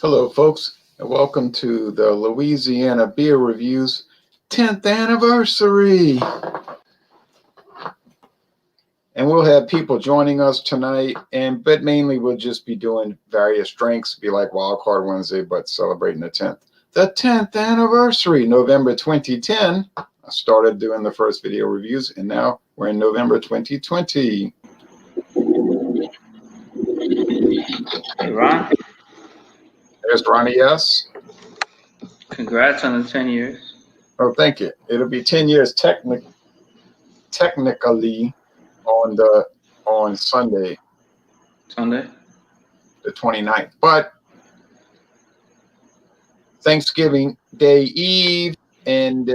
Hello, folks, and welcome to the Louisiana Beer Reviews 10th anniversary. And we'll have people joining us tonight, but mainly we'll just be doing various drinks, be like Wild Card Wednesday, but celebrating the 10th. The 10th anniversary, November 2010. I started doing the first video reviews, and now we're in November 2020. Hey, Ron. There's Ronnie S. Congrats on the 10 years. Oh, thank you. It'll be 10 years technically on Sunday, Sunday? the 29th. But Thanksgiving Day Eve, and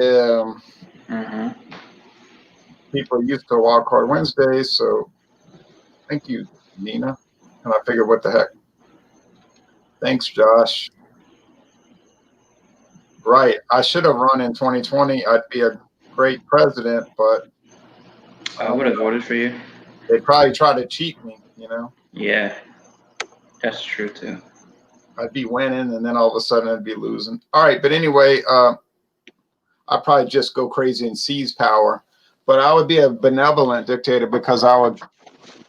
people are used to Wild Card Wednesday, so thank you, Nina. And I figured, what the heck? Thanks, Josh. Right. I should have run in 2020. I'd be a great president, but I would have voted for you. They probably try to cheat me, you know? Yeah, that's true, too. I'd be winning, and then all of a sudden I'd be losing. All right, but anyway, I'd probably just go crazy and seize power. But I would be a benevolent dictator because I would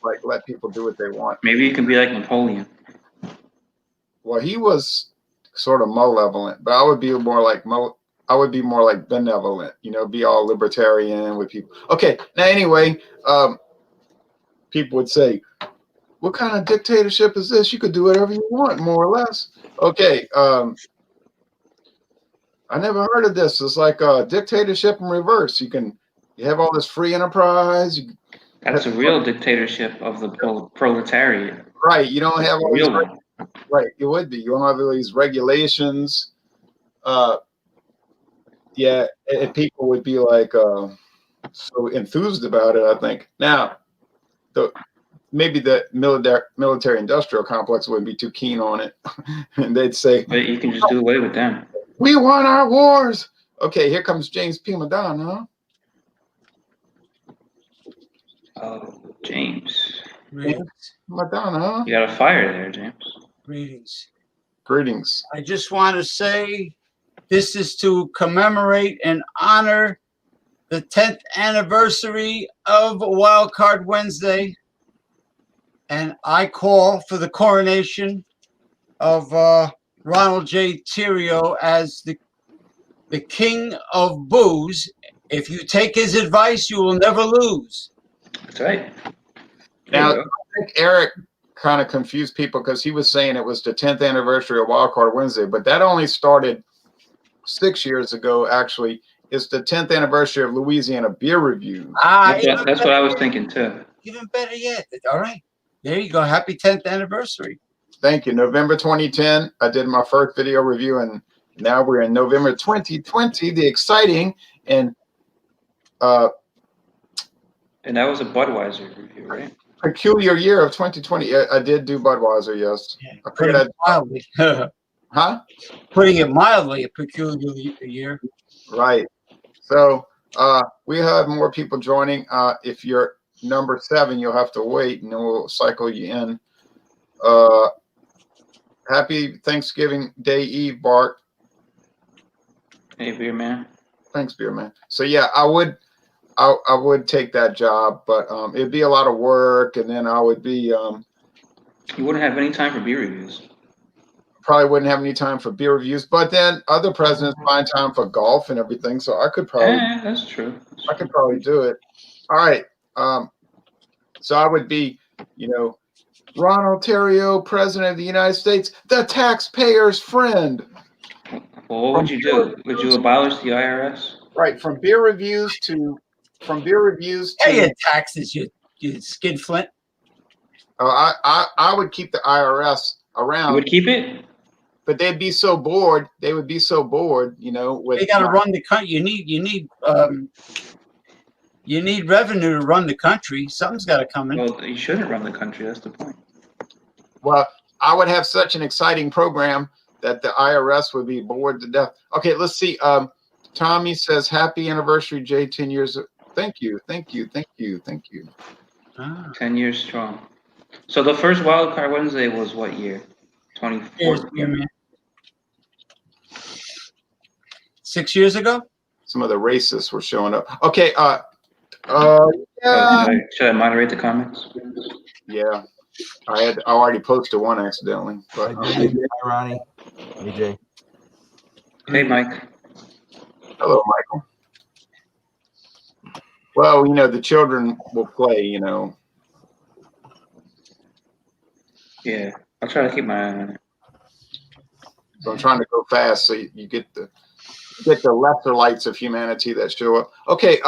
like let people do what they want. Maybe you can be like Napoleon. Well, he was sort of malevolent, but I would be more like benevolent, you know, be all libertarian with people. Okay, now anyway, people would say, what kind of dictatorship is this? You could do whatever you want, more or less. Okay, I never heard of this. It's like a dictatorship in reverse. You have all this free enterprise. That's a real dictatorship of the proletariat. Right, you don't have all these. One. Right, it would be. You don't have all these regulations. Yeah, and people would be like so enthused about it, I think. Now, maybe the military-industrial complex wouldn't be too keen on it. And they'd say, but you can just do away with them. We won our wars. Okay, here comes James P. Madonna. Oh, James. Madonna. You got a fire there, James. Greetings. I just want to say this is to commemorate and honor the 10th anniversary of Wild Card Wednesday. And I call for the coronation of Ronald J. Theriot as the king of booze. If you take his advice, you will never lose. That's right. Now, I think Eric kind of confused people because he was saying it was the 10th anniversary of Wild Card Wednesday, but that only started 6 years ago, actually. It's the 10th anniversary of Louisiana Beer Reviews. That's what I was thinking, too. Even better yet. All right. There you go. Happy 10th anniversary. Thank you. November 2010, I did my first video review, and now we're in November 2020, the exciting and that was a Budweiser review, right? peculiar year of 2020. I did do Budweiser, yes. Yeah, putting it mildly. Huh? Putting it mildly, a peculiar year. Right. So we have more people joining. If you're number 7, you'll have to wait, and then we'll cycle you in. Happy Thanksgiving Day Eve, Bart. Hey, beer man. Thanks, beer man. So yeah, I would take that job, but it'd be a lot of work, and then I would be. You wouldn't have any time for beer reviews. Probably wouldn't have any time for beer reviews, but then other presidents find time for golf and everything, so I could probably. Yeah, that's true. I could probably do it. All right. So I would be, you know, Ronald Theriot, President of the United States, the taxpayer's friend. Well, what would you do? Would you abolish the IRS? Right, from beer reviews to Pay your taxes, you skinflint. I would keep the IRS around. You would keep it? But they'd be so bored. They would be so bored, you know. They got to run the country. You need revenue to run the country. Something's got to come in. Well, you shouldn't run the country. That's the point. Well, I would have such an exciting program that the IRS would be bored to death. Okay, let's see. Tommy says, happy anniversary, Jay, 10 years. Thank you. 10 years strong. So the first Wild Card Wednesday was what year? 2014. 6 years ago? Some of the racists were showing up. Okay. Yeah. Should I moderate the comments? Yeah. I already posted one accidentally. But Hi, Jay. Hi, Ronnie. Hey, Jay. Hey, Mike. hello, Michael. Well, the children will play. Yeah, I'll try to keep my eye on it. So I'm trying to go fast so you get the lesser lights of humanity that show up. Okay.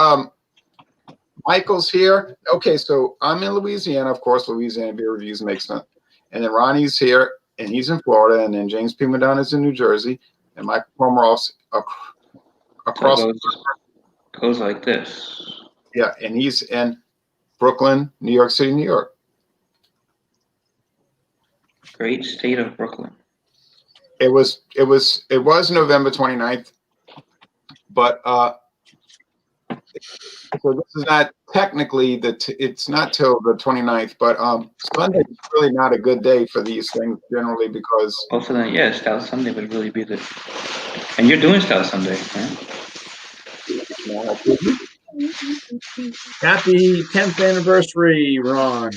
Michael's here. Okay, so I'm in Louisiana. Of course, Louisiana Beer Reviews makes sense. And then Ronnie's here, and he's in Florida. And then James P. Madonna's in New Jersey. And Michael Pomeroff's across. Goes like this. Yeah, and he's in Brooklyn, New York City, New York. Great state of Brooklyn. It was November 29th, but so this is not technically it's not till the 29th, but Sunday is really not a good day for these things generally because Also, then, yeah, Style Sunday would really be the. And you're doing Style Sunday, right? Happy 10th anniversary, Ron.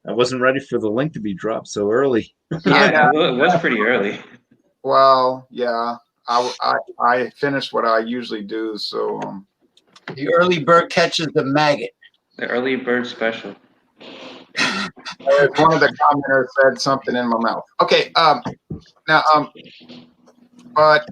I wasn't ready for the link to be dropped so early. Yeah, it was pretty early. Well, yeah, I finished what I usually do, so The early bird catches the maggot. The early bird special. one of the commenters said something in my mouth. Okay, now but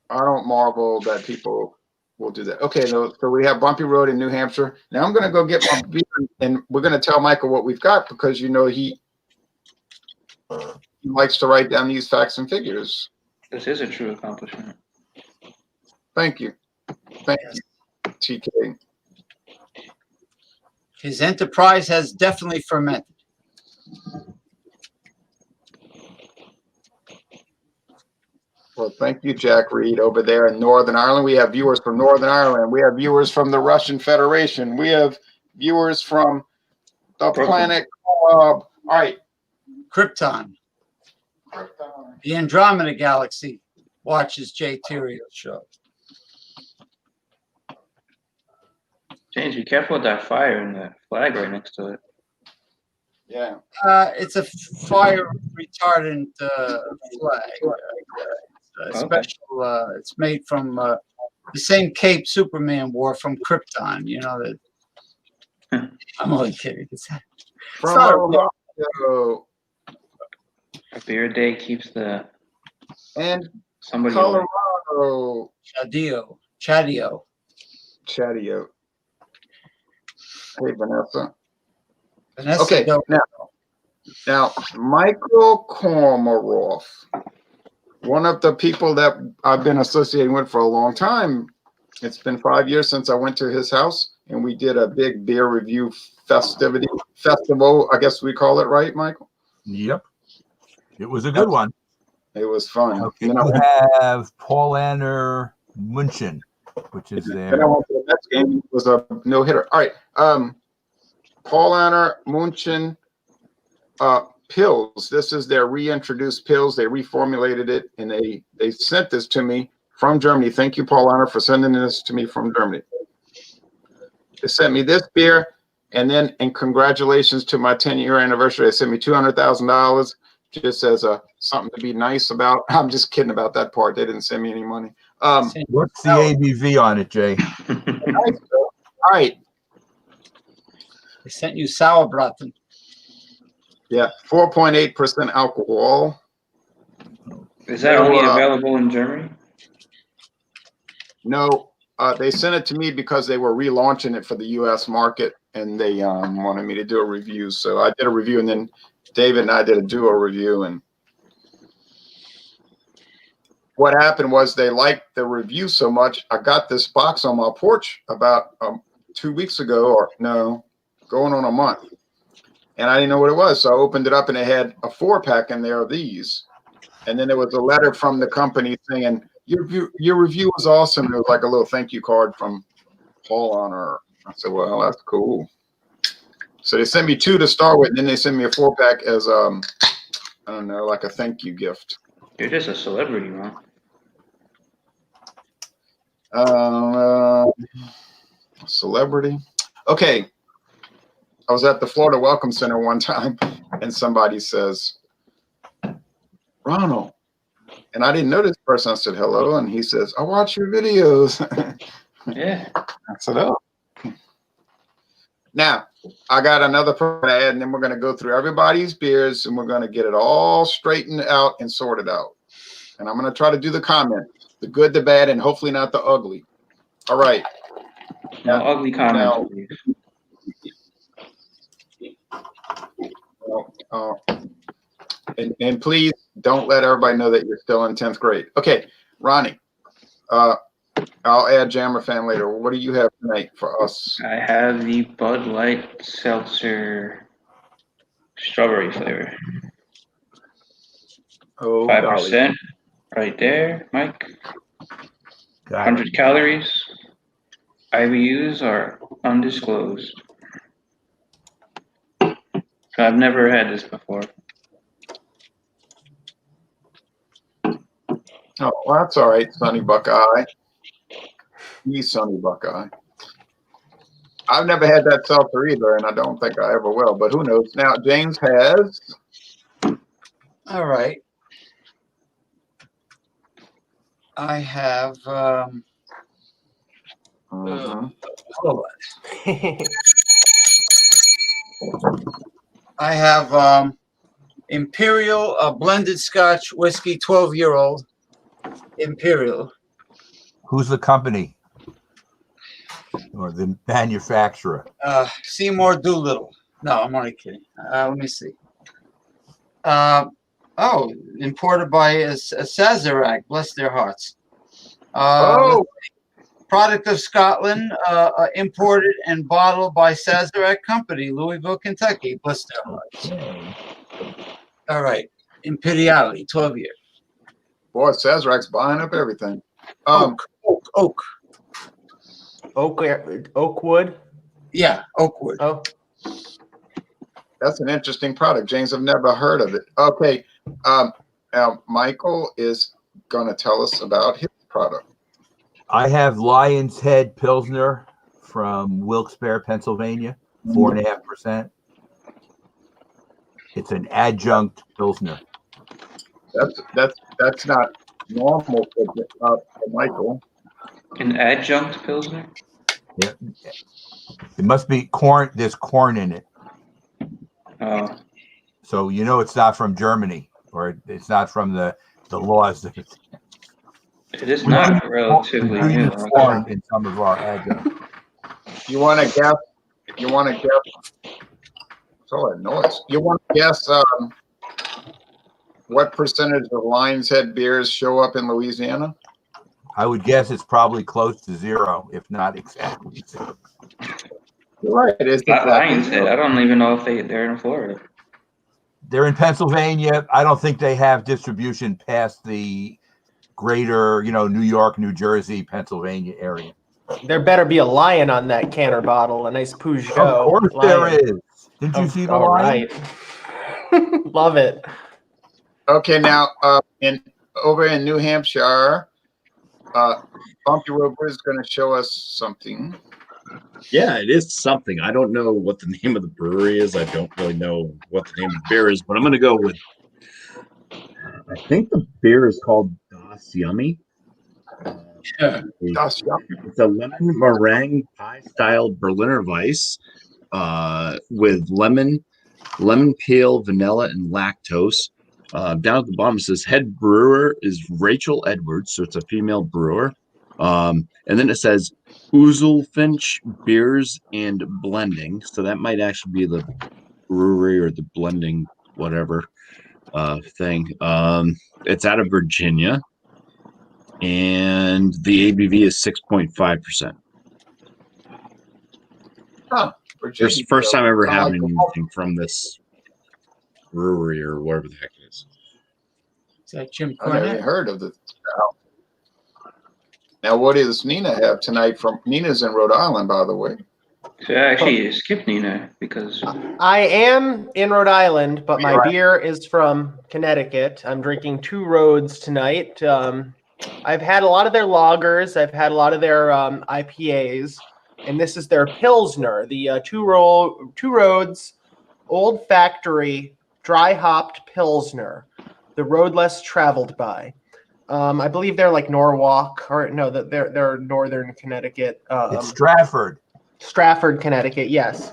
I don't marvel that people will do that. Okay, so we have Bumpy Road in New Hampshire. Now I'm going to go get my beer, and we're going to tell Michael what we've got because he likes to write down these facts and figures. This is a true accomplishment. Thank you, TK. His enterprise has definitely fermented. Well, thank you, Jack Reed, over there in Northern Ireland. We have viewers from Northern Ireland. We have viewers from the Russian Federation. We have viewers from the planet Club. All right. Krypton. The Andromeda Galaxy watches Jay Terrio's show. James, be careful with that fire and that flag right next to it. Yeah. It's a fire retardant flag. Special. It's made from the same cape Superman wore from Krypton. That. I'm only kidding. From Ohio. A beer day keeps the And somebody Colorado. Chadio. Hey, Vanessa. Vanessa. Okay, now Michael Komaroff, one of the people that I've been associating with for a long time. It's been 5 years since I went to his house and we did a big beer review festival, I guess we call it, right, Michael? Yep. It was a good one. It was fun. Okay, you have Paul Anner Munchen, which is there. Then I went to the next game. It was a no-hitter. All right. Paul Anner Munchen Pills. This is their reintroduced pills. They reformulated it, and they sent this to me from Germany. Thank you, Paul Anner, for sending this to me from Germany. They sent me this beer, and then, and congratulations to my 10-year anniversary. They sent me $200,000 just as something to be nice about. I'm just kidding about that part. They didn't send me any money. What's the ABV on it, Jay? Nice, all right. They sent you Sauerbraten. Yeah, 4.8% alcohol. Is that only available in Germany? No, they sent it to me because they were relaunching it for the U.S. market, and they wanted me to do a review. So I did a review, and then David and I did a duo review. And what happened was they liked the review so much, I got this box on my porch about 2 weeks ago, or no, going on a month. And I didn't know what it was. So I opened it up, and it had a 4-pack in there of these. And then there was a letter from the company saying, your review was awesome. It was like a little thank you card from Paul Anner. I said, well, that's cool. So they sent me 2 to start with, and then they sent me a 4-pack as I don't know, like a thank you gift. You're just a celebrity, man. Celebrity. Okay. I was at the Florida Welcome Center one time, and somebody says, Ronald. And I didn't know this person. I said, hello. And he says, I watch your videos. Yeah. I said, oh. Now, I got another person to add, and then we're going to go through everybody's beers, and we're going to get it all straightened out and sorted out. And I'm going to try to do the comments, the good, the bad, and hopefully not the ugly. All right. No ugly comments, please. And please don't let everybody know that you're still in 10th grade. Okay, Ronnie, I'll add Jammer Fan later. What do you have tonight for us? I have the Bud Light Seltzer strawberry flavor. Oh, 5% right there, Mike. Got it. 100 calories. IBUs are undisclosed. I've never had this before. Oh, well, that's all right, Sonny Buckeye. He's Sonny Buckeye. I've never had that seltzer either, and I don't think I ever will, but who knows? Now, James has. All right. I have hold on. I have Imperial blended Scotch whiskey, 12-year-old Imperial. Who's the company or the manufacturer? Seymour Doolittle. No, I'm only kidding. Let me see. Oh, imported by Sazerac. Bless their hearts. Product of Scotland, imported and bottled by Sazerac Company, Louisville, Kentucky. Bless their hearts. All right. Imperiale, 12 years. Boy, Sazerac's buying up everything. Oak. Oakwood. Yeah, Oakwood. Oh, That's an interesting product, James. I've never heard of it. Okay. Michael is going to tell us about his product. I have Lion's Head Pilsner from Wilkes-Barre, Pennsylvania, 4.5%. It's an adjunct Pilsner. That's not normal for Michael. An adjunct Pilsner? Yeah. It must be corn. There's corn in it. Oh. So you know it's not from Germany, or it's not from the laws. It is not relatively we new. use corn in some of our adjuncts. You want to guess? What's all that noise? You want to guess what percentage of Lion's Head beers show up in Louisiana? I would guess it's probably close to 0, if not exactly 0. You're right. It is Not exactly Lion's Head. I don't even know if they're in Florida. They're in Pennsylvania. I don't think they have distribution past the greater, New York, New Jersey, Pennsylvania area. there better be a lion on that can or bottle. A nice Peugeot. Of course lion. there is. Didn't you see the all lion? right. Love it. Okay, now over in New Hampshire, Bumpy Road is going to show us something. Yeah, it is something. I don't know what the name of the brewery is. I don't really know what the name of the beer is, but I'm going to go with. I think the beer is called Das Yummy. Das Yummy. It's a lemon meringue pie-style Berliner Weiss with lemon peel, vanilla, and lactose. Down at the bottom it says head brewer is Rachel Edwards, so it's a female brewer. And then it says Ouzelfinch Beers and Blending. So that might actually be the brewery or the blending, whatever thing. It's out of Virginia. And the ABV is 6.5%. Huh. First time ever having anything from this brewery or whatever the heck it is. Is that Jim I never Cornette? even heard of this. Now, what does Nina have tonight? Nina's in Rhode Island, by the way. So actually, you skipped Nina because I am in Rhode Island, but my beer is from Connecticut. I'm drinking Two Roads tonight. I've had a lot of their lagers. I've had a lot of their IPAs, and this is their Pilsner, the Two Roads Old Factory Dry Hopped Pilsner, the road less traveled by. I believe they're like Norwalk, or no, they're northern Connecticut. It's Stratford. Stratford, Connecticut, yes.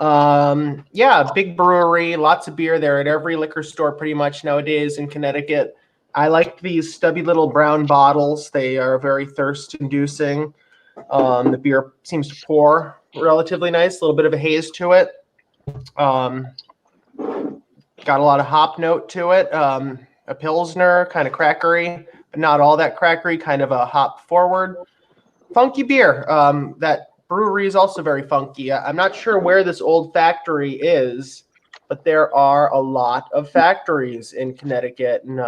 Yeah, big brewery, lots of beer there at every liquor store pretty much nowadays in Connecticut. I like these stubby little brown bottles. They are very thirst-inducing. The beer seems to pour relatively nice, a little bit of a haze to it. Got a lot of hop note to it. A Pilsner, kind of crackery, but not all that crackery, kind of a hop forward. Funky beer. That brewery is also very funky. I'm not sure where this old factory is, but there are a lot of factories in Connecticut, and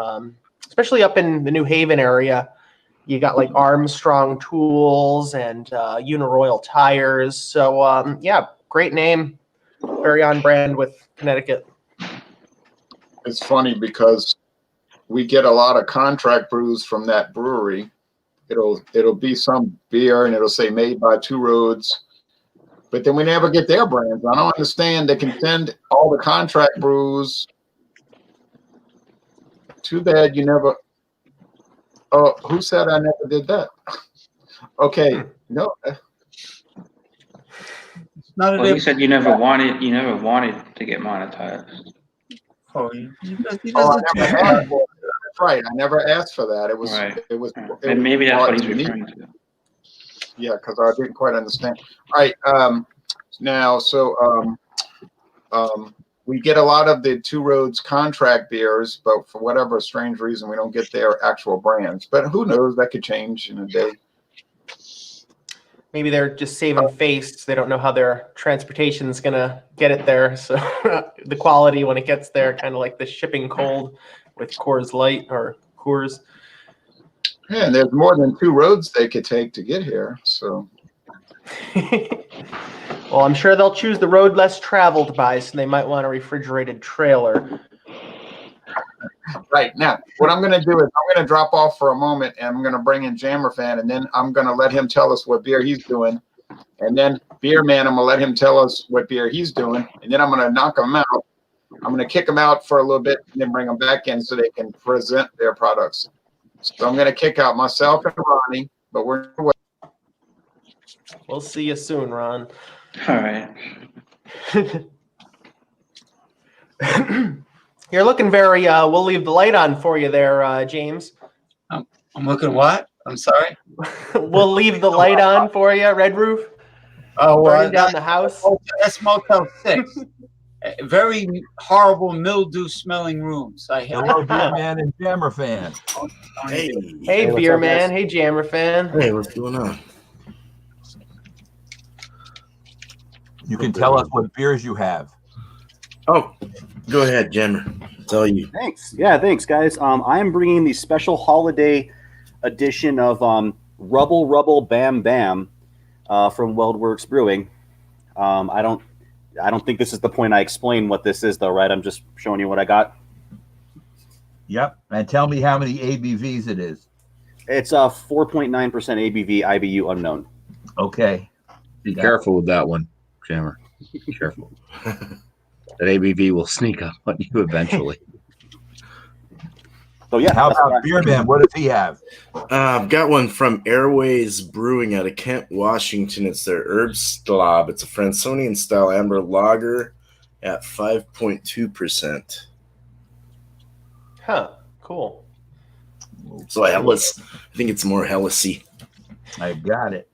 especially up in the New Haven area. You got like Armstrong Tools and Uniroyal Tires. So yeah, great name, very on brand with Connecticut. It's funny because we get a lot of contract brews from that brewery. It'll be some beer and it'll say made by Two Roads, but then we never get their brands. I don't understand. They can send all the contract brews. Too bad you never. Oh, who said I never did that? Okay, no. well, you said you never wanted to get monetized. Oh, he doesn't Oh, I never asked for it. That's right. I never asked for that. It was. Right. It was. And maybe that's what he's brought to me. referring to. Yeah, because I didn't quite understand. All right. Now, so we get a lot of the Two Roads contract beers, but for whatever strange reason, we don't get their actual brands. But who knows? That could change in a day. Maybe they're just saving face. They don't know how their transportation is going to get it there. So the quality when it gets there, kind of like the shipping cold with Coors Light or Coors. Yeah, and there's more than 2 roads they could take to get here. So, well, I'm sure they'll choose the road less traveled by, so they might want a refrigerated trailer. right now, what I'm going to do is I'm going to drop off for a moment, and I'm going to bring in Jammer Fan, and then I'm going to let him tell us what beer he's doing, and then Beer Man, I'm going to let him tell us what beer he's doing, and then I'm going to knock him out. I'm going to kick them out for a little bit, and then bring them back in so they can present their products. So I'm going to kick out myself and Ronnie, but we're We'll see you soon, Ron. All right. You're looking very, we'll leave the light on for you there, James. I'm looking what? I'm sorry. We'll leave the light on for you, Red Roof. Oh, Burning down the house. That's Motel 6. Very horrible mildew smelling rooms. Hello, Beer Man and Jammer Fan. Hey, Hey, what's Beer up, Man. guys? Hey, Jammer Fan. Hey, what's going on? You can tell us what beers you have. Oh, go ahead, Jammer. It's all you. Thanks. Yeah, thanks, guys. I am bringing the special holiday edition of Rubble Bam Bam from Weldworks Brewing. I don't think this is the point I explain what this is, though, right? I'm just showing you what I got. Yep. And tell me how many ABVs it is. It's 4.9% ABV, IBU unknown. Okay. Be careful with that one, Jammer. Be careful. That ABV will sneak up on you eventually. So yeah. How about Beer Man? What does he have? I've got one from Airways Brewing out of Kent, Washington. It's their Herbstlab. It's a Fransonian style amber lager at 5.2%. Huh. Cool. So Hellas, I think it's more Hellasy. I got it.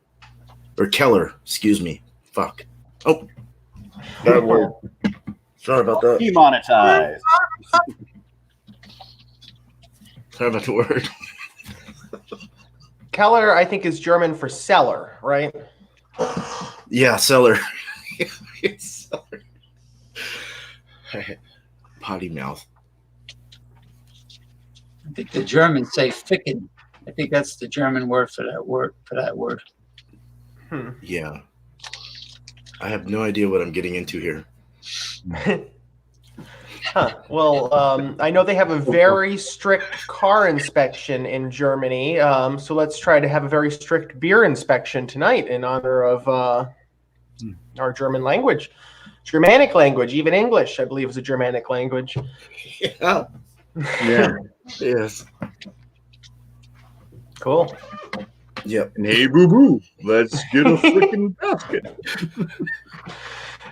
Or Keller, excuse me. Fuck. Oh, bad word. Sorry about that. Demonetized. Sorry about the word. Keller, I think, is German for cellar, right? Yeah, Cellar. Cellar. Potty mouth. I think the Germans say ficken. I think that's the German word for that word. Yeah. I have no idea what I'm getting into here. Huh. Well, I know they have a very strict car inspection in Germany, so let's try to have a very strict beer inspection tonight in honor of our German language. Germanic language, even English, I believe, is a Germanic language. Yeah. Yeah. Yes. Cool. Yep. And hey, boo boo, let's get a freaking basket.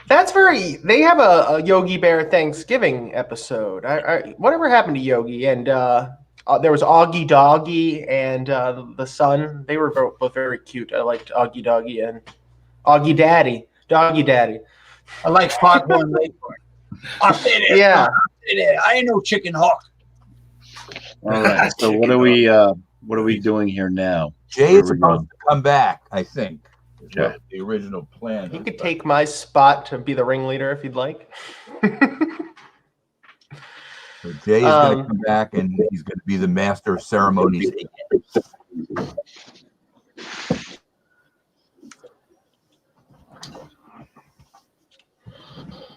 That's very. They have a Yogi Bear Thanksgiving episode. Whatever happened to Yogi? And there was Augie Doggy and the son. They were both very cute. I liked Augie Doggy and Augie Daddy, Doggy Daddy. I like Foghorn Leghorn. I'll say that. Yeah. I'll say that. I ain't no chicken hawk. All right. So what are we doing here now? Jay Where is we supposed going? to come back, I think. Is Okay. what the original plan. You is, could but- take my spot to be the ringleader if you'd like. So Jay is going to Um, come back, and he's going to be the master of ceremonies.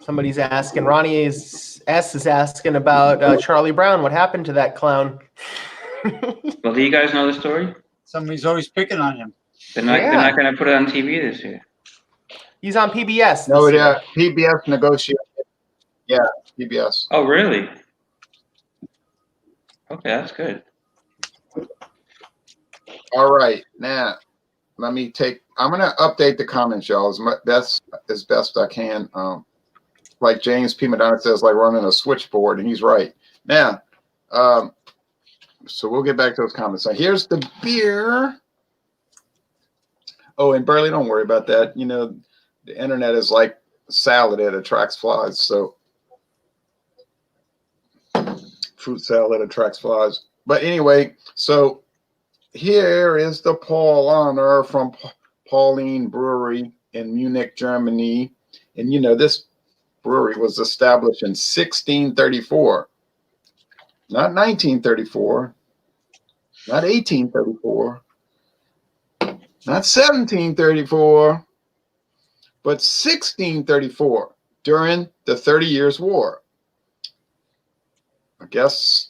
Somebody's asking. Ronnie is asking about Charlie Brown. What happened to that clown? Well, do you guys know the story? Somebody's always picking on him. They're not Yeah. going to put it on TV this year. He's on PBS. No, this year. PBS negotiated. Yeah, PBS. Oh, really? Okay, that's good. All right, now let me take. I'm gonna update the comments, y'all, as best I can. Like James P. Madonna says, like running a switchboard, and he's right. Now, so we'll get back to those comments. So here's the beer. Oh, and Burley, don't worry about that. You know, the internet is like salad; it attracts flies. So fruit salad attracts flies. But anyway, so here is the Paul Honor from Pauline Brewery in Munich, Germany. And you know, this brewery was established in 1634, not 1934, not 1834, not 1734, but 1634 during the 30 Years' War. I guess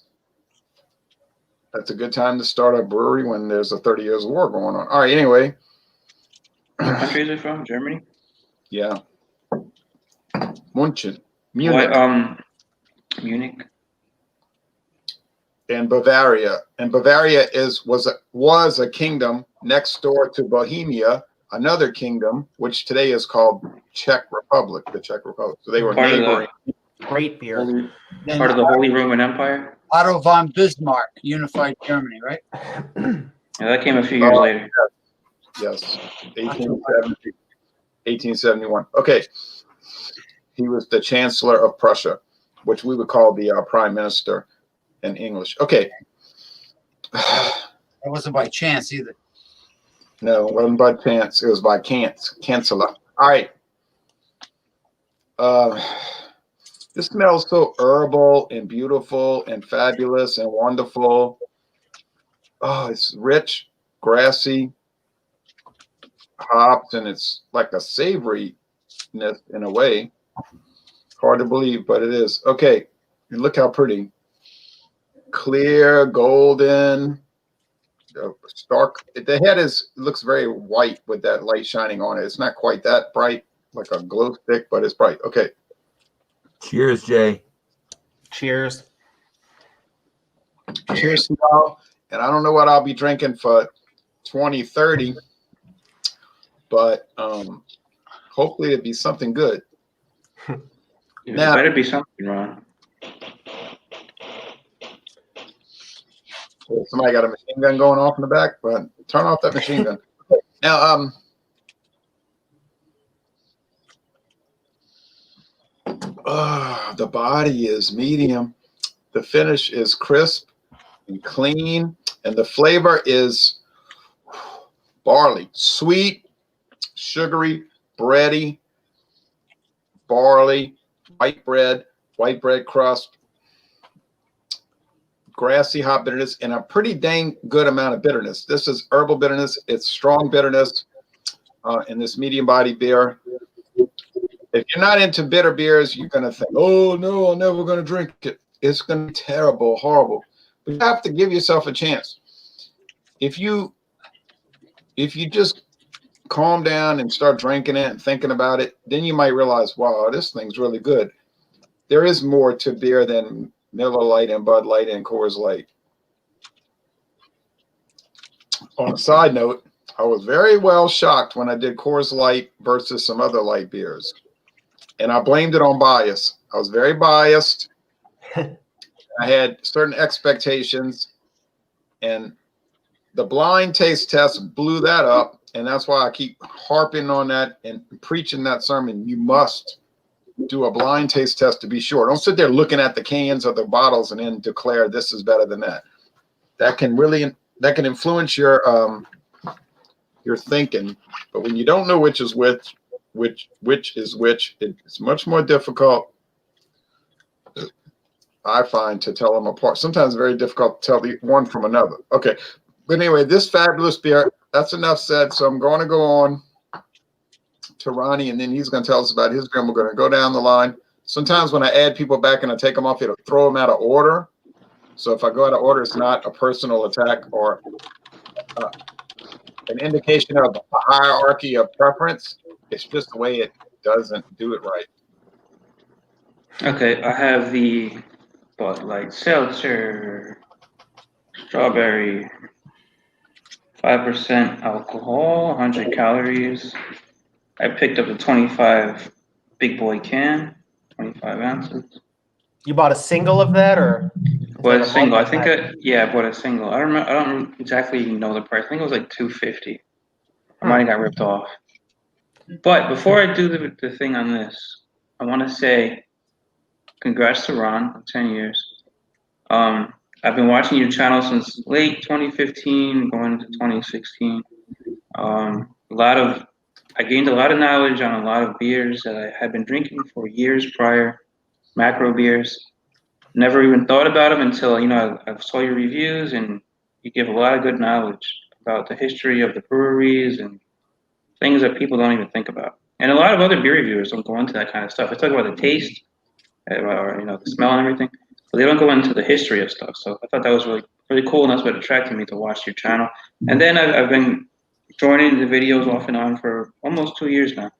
that's a good time to start a brewery when there's a 30 Years' War going on. All right, anyway. What country is it from? Germany? Yeah. Munich. Munich. What, Munich? And Bavaria. And Bavaria was a kingdom next door to Bohemia, another kingdom, which today is called Czech Republic, the Czech Republic. So they were Part of the- neighboring. Great beer. Then Part of the Holy Roman Empire? Otto von Bismarck unified Germany, right? Yeah, that came a few years later. Yes, 1871. Okay. He was the Chancellor of Prussia, which we would call the Prime Minister in English. Okay. That wasn't by chance either. No, it wasn't by chance. It was by Chancellor. All right. This smells so herbal and beautiful and fabulous and wonderful. Oh, it's rich, grassy, hops, and it's like a savoriness in a way. Hard to believe, but it is. Okay, and look how pretty. Clear, golden, stark. The head looks very white with that light shining on it. It's not quite that bright, like a glow stick, but it's bright. Okay. Cheers, Jay. Cheers. Cheers, y'all. And I don't know what I'll be drinking for 2030, but hopefully it'll be something good. It Now- better be something, Ron. Somebody got a machine gun going off in the back, but turn off that machine gun. Now, the body is medium. The finish is crisp and clean, and the flavor is barley, sweet, sugary, bready, barley, white bread crust, grassy hop bitterness, and a pretty dang good amount of bitterness. This is herbal bitterness. It's strong bitterness in this medium body beer. If you're not into bitter beers, you're gonna think, "Oh no, I'm never gonna drink it. It's gonna be terrible, horrible." But you have to give yourself a chance. If you just calm down and start drinking it and thinking about it, then you might realize, wow, this thing's really good. There is more to beer than Miller Lite and Bud Light and Coors Light. On a side note, I was very well shocked when I did Coors Light versus some other light beers. And I blamed it on bias. I was very biased. I had certain expectations, and the blind taste test blew that up. And that's why I keep harping on that and preaching that sermon. You must do a blind taste test to be sure. Don't sit there looking at the cans or the bottles and then declare this is better than that. That can influence your thinking. But when you don't know which is which is which, it's much more difficult, I find, to tell them apart. Sometimes very difficult to tell the one from another. Okay. But anyway, this fabulous beer, that's enough said. So I'm going to go on to Ronnie, and then he's going to tell us about his beer. We're going to go down the line. Sometimes when I add people back and I take them off, it'll throw them out of order. So if I go out of order, it's not a personal attack or an indication of a hierarchy of preference. It's just the way it doesn't do it right. Okay, I have the Bud Light Seltzer, strawberry, 5% alcohol, 100 calories. I picked up a 25 big boy can, 25 ounces. You bought a single of that, or? Bought a single. I think I bought a single. I don't exactly know the price. I think it was like $2.50. I might have got ripped off. But before I do the thing on this, I want to say congrats to Ron on 10 years. I've been watching your channel since late 2015, going into 2016. I gained a lot of knowledge on a lot of beers that I had been drinking for years prior, macro beers. Never even thought about them until, I saw your reviews, and you give a lot of good knowledge about the history of the breweries and things that people don't even think about. And a lot of other beer reviewers don't go into that kind of stuff. They talk about the taste, or the smell and everything, but they don't go into the history of stuff. So I thought that was really, really cool, and that's what attracted me to watch your channel. And then I've been joining the videos off and on for almost 2 years now.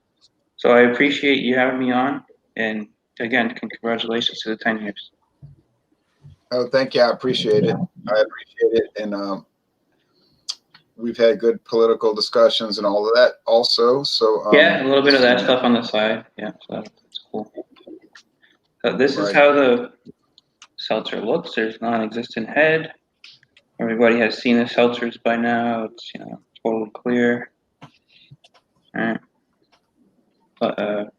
So I appreciate you having me on, and again, congratulations to the 10 years. Oh, thank you. I appreciate it. And we've had good political discussions and all of that also. So yeah, a little bit of that stuff on the side. Yeah, so that's cool. So this is how the seltzer looks. There's non-existent head. Everybody has seen the seltzers by now. It's totally clear. All right. But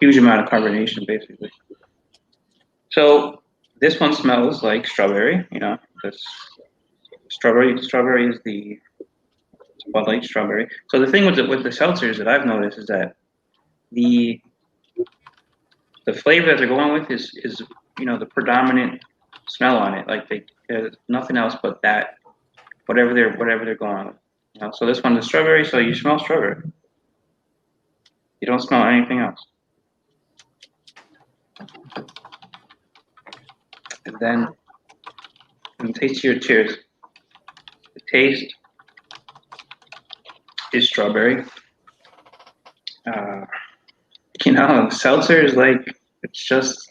huge amount of carbonation basically. So this one smells like strawberry. This strawberry is the Bud Light strawberry. So the thing with the seltzers that I've noticed is that the flavor that they're going with is the predominant smell on it. Like there's nothing else but that, whatever they're going with. So this one's a strawberry, so you smell strawberry. You don't smell anything else. And then taste your cheers. The taste is strawberry. Seltzer is like, it's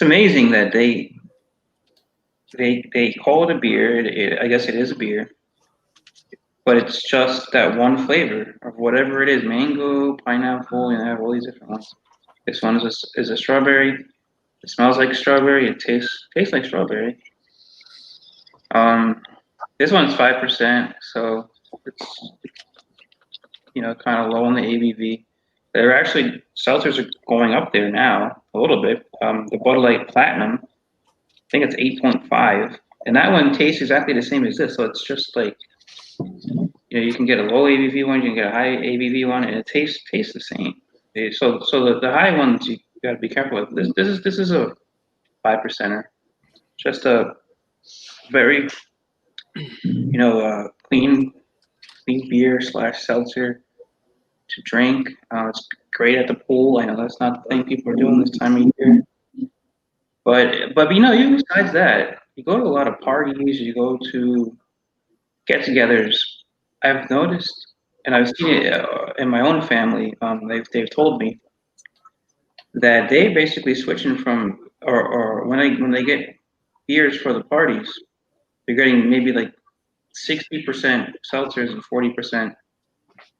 amazing that they call it a beer. I guess it is a beer, but it's just that one flavor of whatever it is: mango, pineapple, they have all these different ones. This one is a strawberry. It smells like strawberry. It tastes like strawberry. This one's 5%, so it's kind of low on the ABV. They're actually, seltzers are going up there now a little bit. The Bud Light Platinum, I think it's 8.5, and that one tastes exactly the same as this. So it's just like, you can get a low ABV one, you can get a high ABV one, and it tastes the same. So the high ones you got to be careful with. This is a 5%er, just a very clean beer / seltzer to drink. great at the pool. I know that's not the thing people are doing this time of year. But you know, even besides that, you go to a lot of parties, you go to get-togethers. I've noticed, and I've seen it in my own family. They've told me that they basically switching from, or when they get beers for the parties, they're getting maybe like 60% seltzers and 40%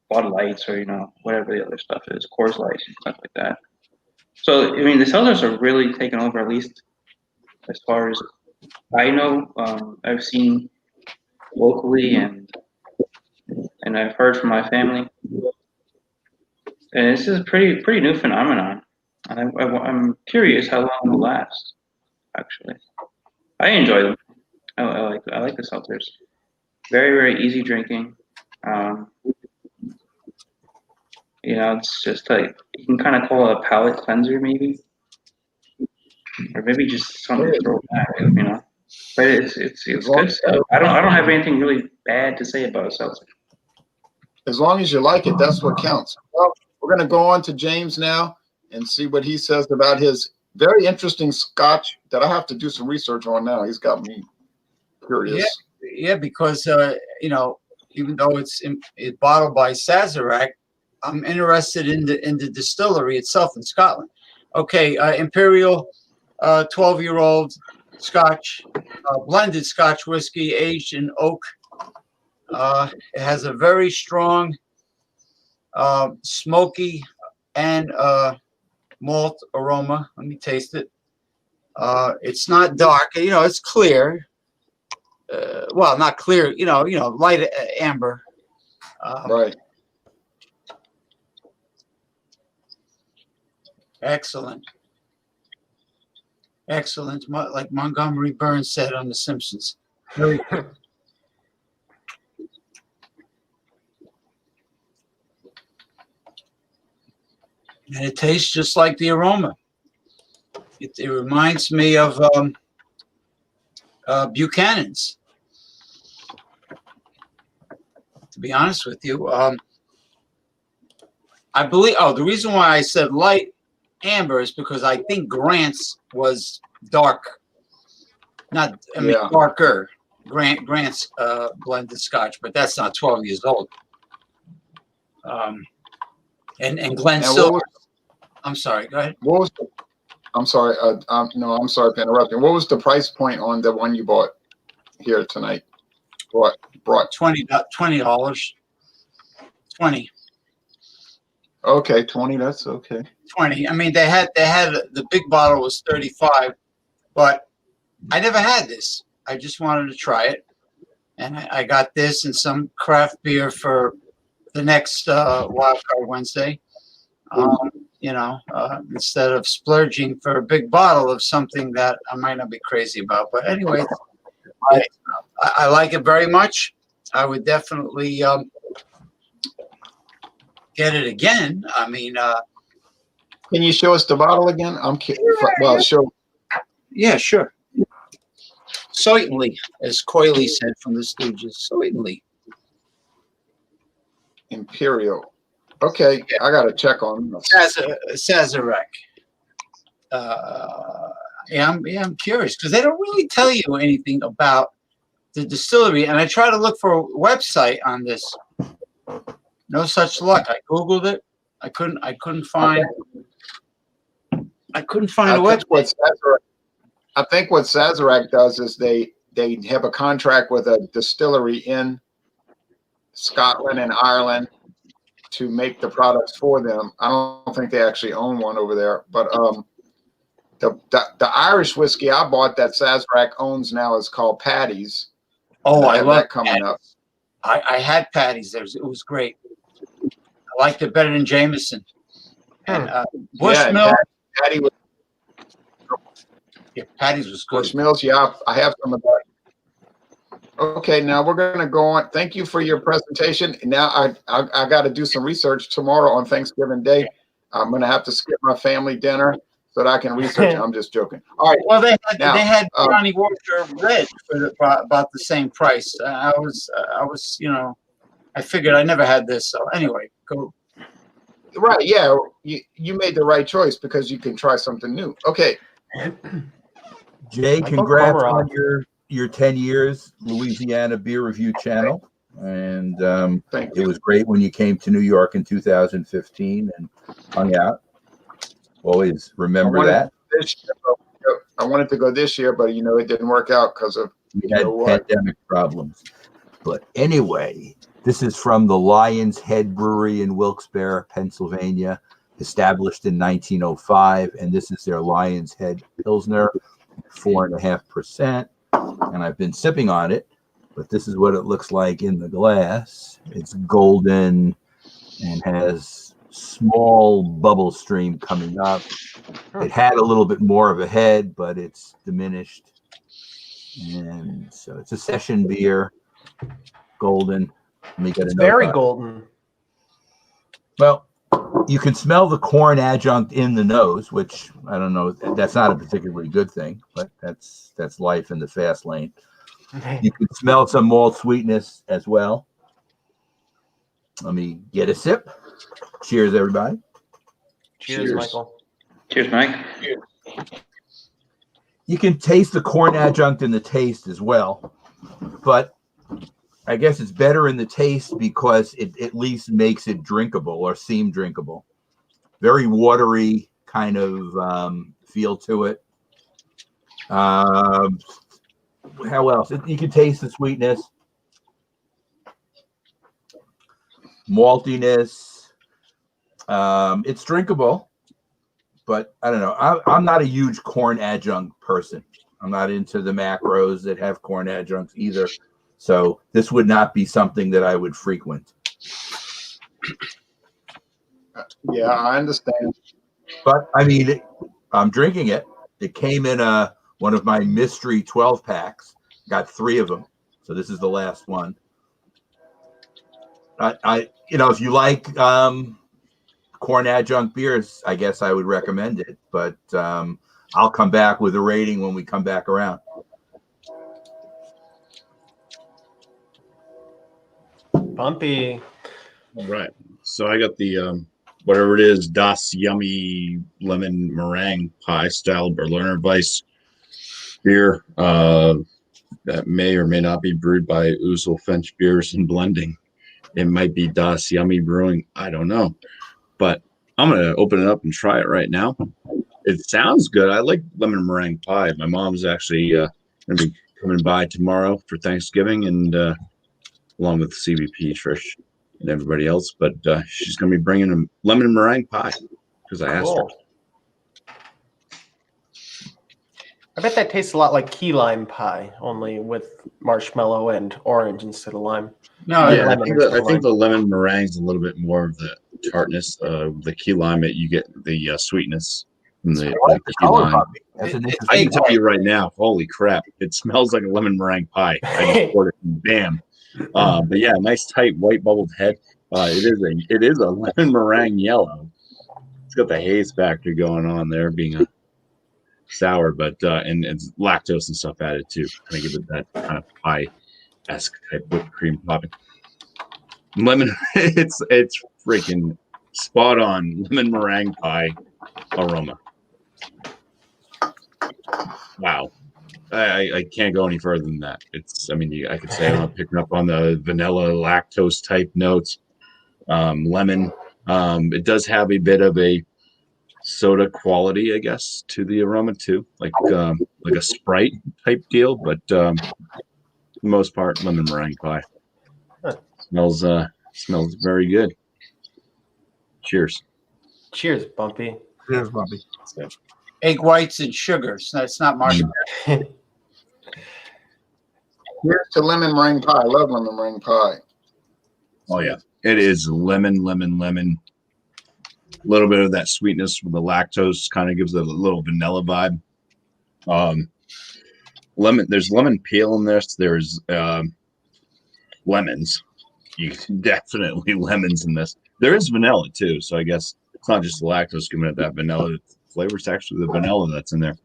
Bud Lights, or you know, whatever the other stuff is, Coors Lights and stuff like that. So I mean, the seltzers are really taking over, at least as far as I know. I've seen locally, and I've heard from my family, and this is a pretty new phenomenon. And I'm curious how long it will last. Actually, I enjoy them. I like the seltzers. Very easy drinking. You know, it's just like you can kind of call it a palate cleanser, maybe, or maybe just something to throw back. You know, but it's good stuff. I don't have anything really bad to say about a seltzer. As long as you like it, that's what counts. Well, we're going to go on to James now and see what he says about his very interesting Scotch that I have to do some research on now. He's got me curious. Yeah, because you know, even though it's bottled by Sazerac, I'm interested in the distillery itself in Scotland. Okay, Imperial, 12-year-old Scotch, blended Scotch whiskey aged in oak. It has a very strong smoky and malt aroma. Let me taste it. It's not dark. You know, it's clear. Well, not clear. You know, light amber. Right. Excellent. Like Montgomery Burns said on The Simpsons. Very good. And it tastes just like the aroma. It reminds me of Buchanan's. To be honest with you, I believe. Oh, the reason why I said light amber is because I think Grant's was dark. Darker. Grant's blended Scotch, but that's not 12 years old. And Glen Silver. I'm sorry. Go ahead. What was? I'm sorry. No, I'm sorry for interrupting. What was the price point on the one you bought here tonight? Brought $20. 20. Okay, 20. That's okay. 20. I mean, they had the big bottle was 35, but I never had this. I just wanted to try it, and I got this and some craft beer for the next Wild Card Wednesday. You know, instead of splurging for a big bottle of something that I might not be crazy about. But anyway, I like it very much. I would definitely get it again. I mean, can you show us the bottle again? I'm kidding. Well, show. Yeah, sure. Certainly, as Coyley said from the Stooges. Certainly. Imperial. Okay, I got to check on Sazerac. I'm curious because they don't really tell you anything about the distillery, and I try to look for a website on this. No such luck. I googled it. I couldn't find. I couldn't find a website. I think what Sazerac does is they have a contract with a distillery in Scotland and Ireland to make the products for them. I don't think they actually own one over there, but the Irish whiskey I bought that Sazerac owns now is called Paddy's. Oh, I love that coming up. I had Paddy's there. It was great. I liked it better than Jameson. And Bushmill. Paddy was. Yeah, Paddy's was good. Bushmills, yeah, I have some of that. Okay, now we're going to go on. Thank you for your presentation. Now I got to do some research tomorrow on Thanksgiving Day. I'm going to have to skip my family dinner so that I can research. I'm just joking. All right. Well, they had Johnny Walker Red for about the same price. I was, you know, I figured I never had this. So anyway, go. Right, yeah, you made the right choice because you can try something new. Okay. Jay, Michael congrats Komarov. on your 10 years Louisiana Beer Review channel. And Thank it was great when you came to New York in 2015 and hung out. Always remember that. This year, I wanted to go this year, but it didn't work out because of We had pandemic problems. But anyway, this is from the Lion's Head Brewery in Wilkes-Barre, Pennsylvania, established in 1905. And this is their Lion's Head Pilsner, 4.5%. And I've been sipping on it, but this is what it looks like in the glass. It's golden and has small bubble stream coming up. It had a little bit more of a head, but it's diminished. And so it's a session beer, golden. Let me get It's another very one. golden. Well, you can smell the corn adjunct in the nose, which I don't know. That's not a particularly good thing, but that's life in the fast lane. You can smell some malt sweetness as well. Let me get a sip. Cheers, everybody. Cheers, Michael. Cheers, Mike. You can taste the corn adjunct in the taste as well, but I guess it's better in the taste because it at least makes it drinkable or seem drinkable. Very watery kind of feel to it. How else? You can taste the sweetness, maltiness. It's drinkable, but I don't know. I'm not a huge corn adjunct person. I'm not into the macros that have corn adjuncts either. So this would not be something that I would frequent. Yeah, I understand. But I mean, I'm drinking it. It came in one of my mystery 12 packs. Got 3 of them. So this is the last one. If you like corn adjunct beers, I guess I would recommend it. But I'll come back with a rating when we come back around. Bumpy. All right. So I got the whatever it is, Das Yummy Lemon Meringue Pie Style Berliner Weiss beer that may or may not be brewed by Ouzel Finch Beers and Blending. It might be Das Yummy Brewing. I don't know. But I'm going to open it up and try it right now. It sounds good. I like lemon meringue pie. My mom's actually going to be coming by tomorrow for Thanksgiving, and along with CBP, Trish, and everybody else. But she's going to be bringing a lemon meringue pie because I asked her. I bet that tastes a lot like key lime pie, only with marshmallow and orange instead of lime. No, Yeah, I lemon think, instead of I think lime. the lemon meringue is a little bit more of the tartness. The key lime, you get the sweetness from the key lime. That's an I interesting can tell you right now, holy crap, it smells like a lemon meringue pie. I just poured it and bam. But yeah, nice tight white bubbled head. It is a lemon meringue yellow. It's got the haze factor going on there, being a sour, but and it's lactose and stuff added too. Kind of give it that kind of pie-esque type whipped cream topping. Lemon, it's freaking spot on lemon meringue pie aroma. Wow. I can't go any further than that. I could say I'm picking up on the vanilla lactose type notes. Lemon. It does have a bit of a soda quality, I guess, to the aroma too, like a Sprite type deal, but for the most part, lemon meringue pie. Smells very good. Cheers. Cheers, Bumpy. Cheers, Bumpy. egg whites and sugars. That's not marshmallow. Here's to lemon meringue pie. I love lemon meringue pie. Oh yeah, it is lemon. A little bit of that sweetness with the lactose kind of gives it a little vanilla vibe. Lemon. There's lemon peel in this. There's lemons. You definitely lemons in this. There is vanilla too, so I guess it's not just the lactose giving it that vanilla flavor. It's actually the vanilla that's in there.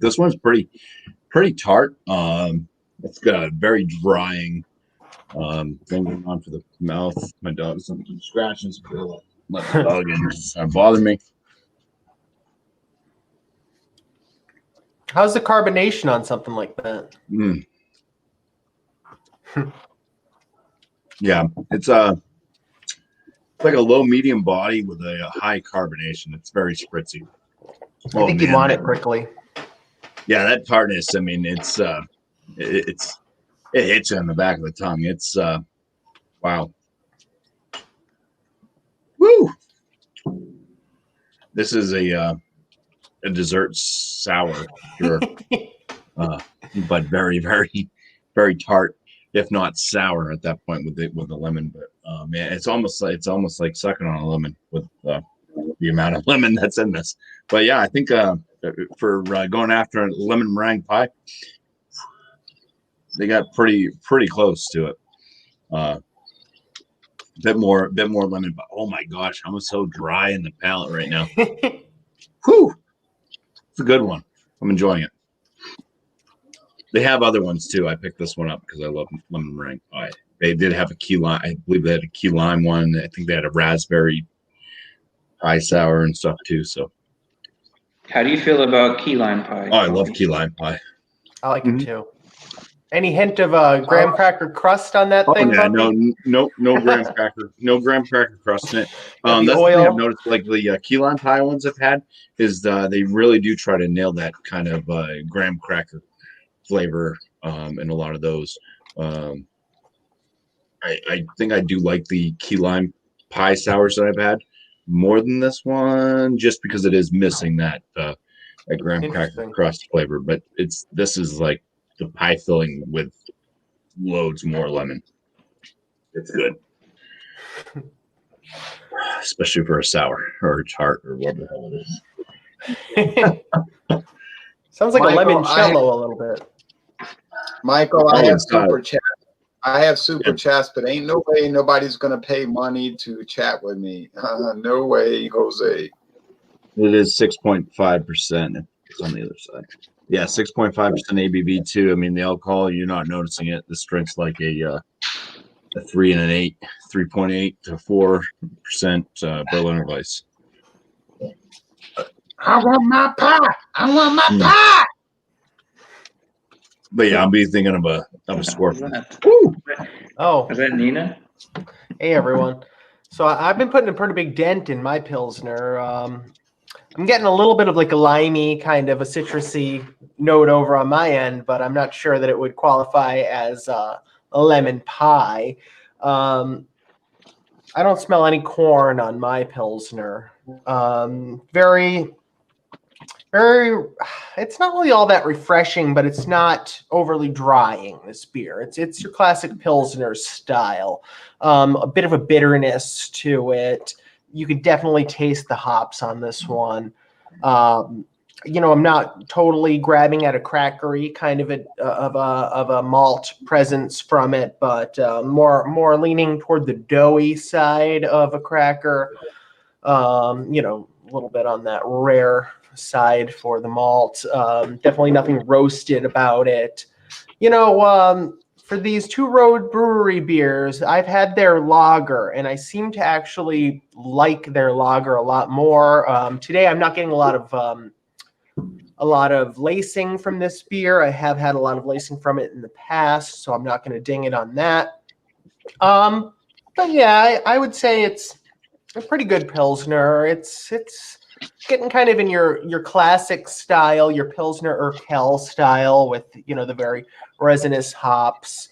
This one's pretty tart. It's got a very drying thing going on for the mouth. My dog's scratching. Let the dog in. It's not bothering me. How's the carbonation on something like that? Mm. Yeah, it's like a low medium body with a high carbonation. It's very spritzy. I think you'd want it prickly. Yeah, that tartness. I mean, it hits you on the back of the tongue. It's wow. Woo! This is a dessert sour, sure, but very, very, very tart, if not sour at that point with the lemon. But man, it's almost like sucking on a lemon with the amount of lemon that's in this. But yeah, I think for going after a lemon meringue pie, they got pretty close to it. Bit more lemon, but oh my gosh, I'm so dry in the palate right now. Whew, it's a good one. I'm enjoying it. They have other ones too. I picked this one up because I love lemon meringue pie. They did have a key lime. I believe they had a key lime one. I think they had a raspberry pie sour and stuff too. So, How do you feel about key lime pie? oh, I love key lime pie. I like it too. Any hint of graham cracker crust on that thing? Yeah, Bumpy? no graham cracker, no graham cracker crust in it. The That's oil. the thing I've noticed. Like the key lime pie ones I've had is they really do try to nail that kind of graham cracker flavor in a lot of those. I think I do like the key lime pie sours that I've had more than this one, just because it is missing that graham cracker crust flavor. But this is like the pie filling with loads more lemon. It's good, especially for a sour or a tart or whatever the hell it is. Sounds like Michael, a limoncello a little bit. Michael, I Oh, have it's not. super chat. I have super chats, but ain't no way nobody's gonna pay money to chat with me. No way, Jose. It is 6.5%. It's on the other side. Yeah, 6.5% ABV too. I mean, the alcohol, you're not noticing it. This drink's like a 3 and an 8, 3.8 to 4% Berliner Weiss. I want my pie. I want my pie. But yeah, I'll be thinking of a score. Oh, Is that Nina? hey everyone. So I've been putting a pretty big dent in my Pilsner. I'm getting a little bit of like a limey kind of a citrusy note over on my end, but I'm not sure that it would qualify as a lemon pie. I don't smell any corn on my Pilsner. Very, it's not really all that refreshing, but it's not overly drying, this beer. It's your classic Pilsner style. A bit of a bitterness to it. You could definitely taste the hops on this one. I'm not totally grabbing at a crackery kind of a malt presence from it, but more leaning toward the doughy side of a cracker. A little bit on that rare side for the malt. Definitely nothing roasted about it. For these Two Road Brewery beers, I've had their lager, and I seem to actually like their lager a lot more. Today, I'm not getting a lot of lacing from this beer. I have had a lot of lacing from it in the past, so I'm not going to ding it on that. But yeah, I would say it's a pretty good Pilsner. It's getting kind of in your classic style, your Pilsner Urquell style with, the very resinous hops.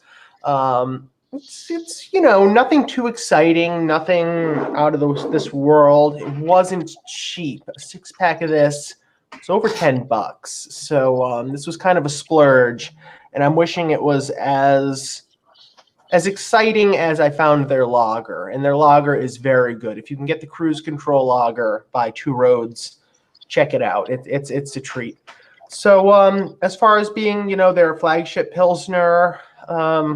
It's nothing too exciting, nothing out of this world. It wasn't cheap. A 6-pack of this was over $10. So this was kind of a splurge, and I'm wishing it was as exciting as I found their lager, and their lager is very good. If you can get the Cruise Control lager by Two Roads, check it out. It's a treat. So as far as being, their flagship Pilsner, they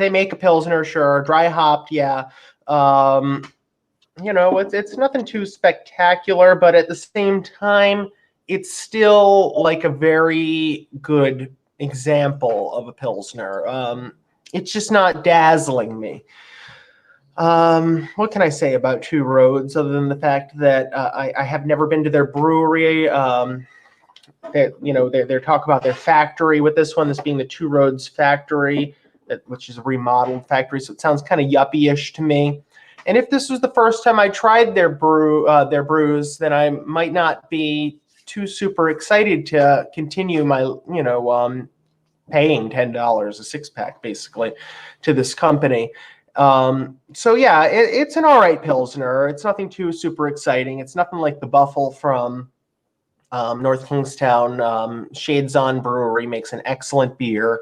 make a Pilsner, sure, dry hopped, yeah. It's nothing too spectacular, but at the same time, it's still like a very good example of a Pilsner. It's just not dazzling me. What can I say about Two Roads other than the fact that I have never been to their brewery? They talk about their factory with this one, this being the Two Roads factory, which is a remodeled factory. So it sounds kind of yuppie-ish to me. And if this was the first time I tried their brews, then I might not be too super excited to continue my, paying $10 a six pack basically to this company. So yeah, it's an all right Pilsner. It's nothing too super exciting. It's nothing like the Buffalo from North Kingstown. Shades On Brewery makes an excellent beer.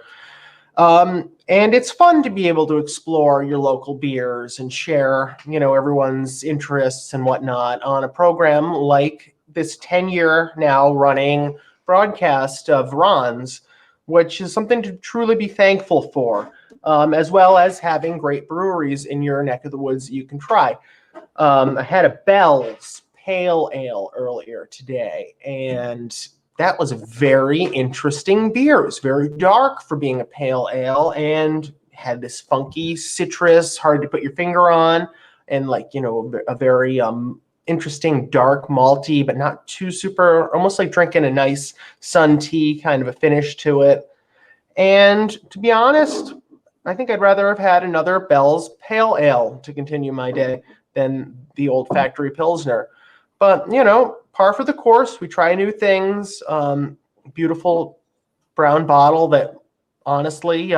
And it's fun to be able to explore your local beers and share, everyone's interests and whatnot on a program like this 10-year now running broadcast of Ron's, which is something to truly be thankful for, as well as having great breweries in your neck of the woods that you can try. I had a Bell's Pale Ale earlier today, and that was a very interesting beer. It was very dark for being a pale ale and had this funky citrus, hard to put your finger on, and a very interesting dark malty, but not too super, almost like drinking a nice sun tea kind of a finish to it. And to be honest, I think I'd rather have had another Bell's Pale Ale to continue my day than the old factory Pilsner. But, par for the course. We try new things. Beautiful brown bottle that, honestly,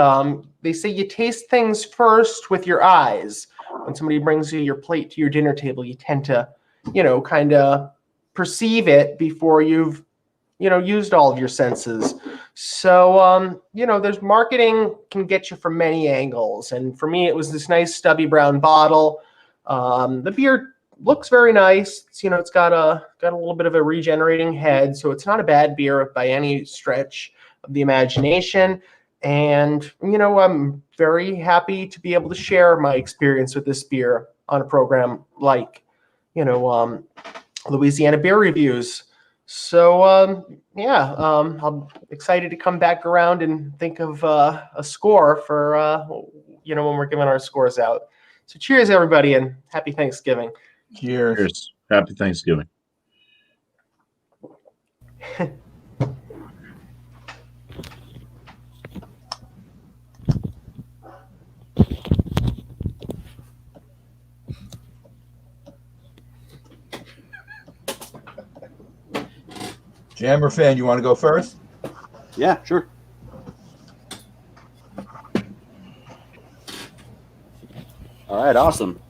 they say you taste things first with your eyes. When somebody brings you your plate to your dinner table, you tend to, kind of perceive it before you've, used all of your senses. So, there's marketing can get you from many angles. And for me, it was this nice stubby brown bottle. The beer looks very nice. It's got a little bit of a regenerating head, so it's not a bad beer by any stretch of the imagination. And I'm very happy to be able to share my experience with this beer on a program like Louisiana Beer Reviews. So I'm excited to come back around and think of a score for when we're giving our scores out. So cheers, everybody, and happy Thanksgiving. Cheers. Cheers. Happy Thanksgiving. Jammer fan, you want to go first? Yeah, sure. All right, awesome.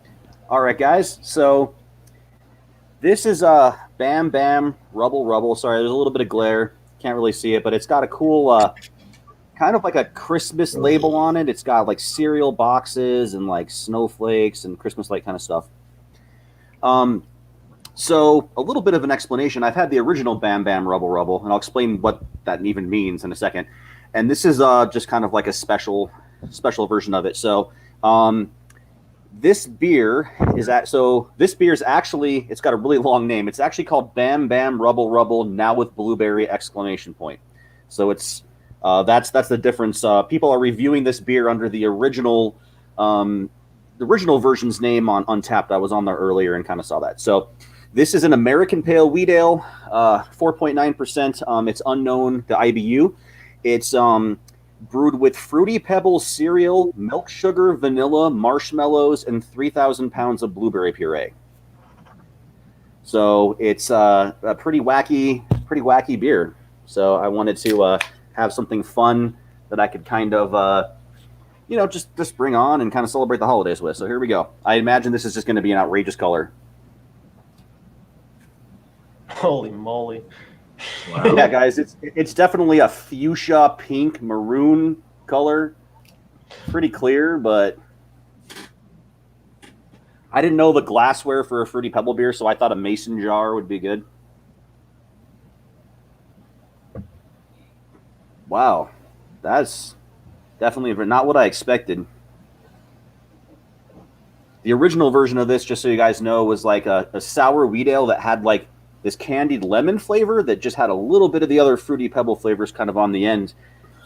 All right, guys. So this is Bam Rubble. Sorry, there's a little bit of glare. Can't really see it, but it's got a cool kind of like a Christmas label on it. It's got like cereal boxes and like snowflakes and Christmas light kind of stuff. So a little bit of an explanation. I've had the original Bam Rubble, and I'll explain what that even means in a second. And this is just kind of like a special version of it. So this beer is actually, it's got a really long name. It's actually called Bam Rubble, now with blueberry ! So it's that's the difference. People are reviewing this beer under the original version's name on Untappd. I was on there earlier and kind of saw that. So this is an American Pale Wheat Ale, 4.9%. It's unknown, the IBU. It's brewed with Fruity Pebbles cereal, milk sugar, vanilla, marshmallows, and 3,000 pounds of blueberry puree. So it's a pretty wacky beer. So I wanted to have something fun that I could kind of, just bring on and kind of celebrate the holidays with. So here we go. I imagine this is just going to be an outrageous color. Holy moly. Wow. Yeah, guys, it's definitely a fuchsia pink maroon color. Pretty clear, but I didn't know the glassware for a Fruity Pebble beer, so I thought a mason jar would be good. Wow, that's definitely not what I expected. The original version of this, just so you guys know, was like a sour wheat ale that had like this candied lemon flavor that just had a little bit of the other Fruity Pebble flavors kind of on the end.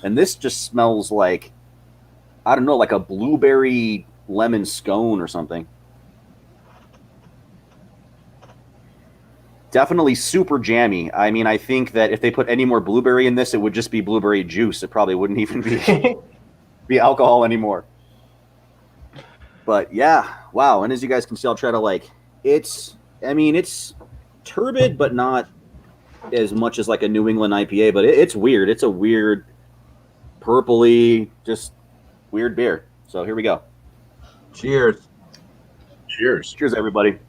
And this just smells like, I don't know, like a blueberry lemon scone or something. Definitely super jammy. I mean, I think that if they put any more blueberry in this, it would just be blueberry juice. It probably wouldn't even be alcohol anymore. But yeah, wow. And as you guys can see, I'll try to it's turbid, but not as much as like a New England IPA, but it's weird. It's a weird purpley, just weird beer. So here we go. Cheers. Cheers. Cheers, everybody.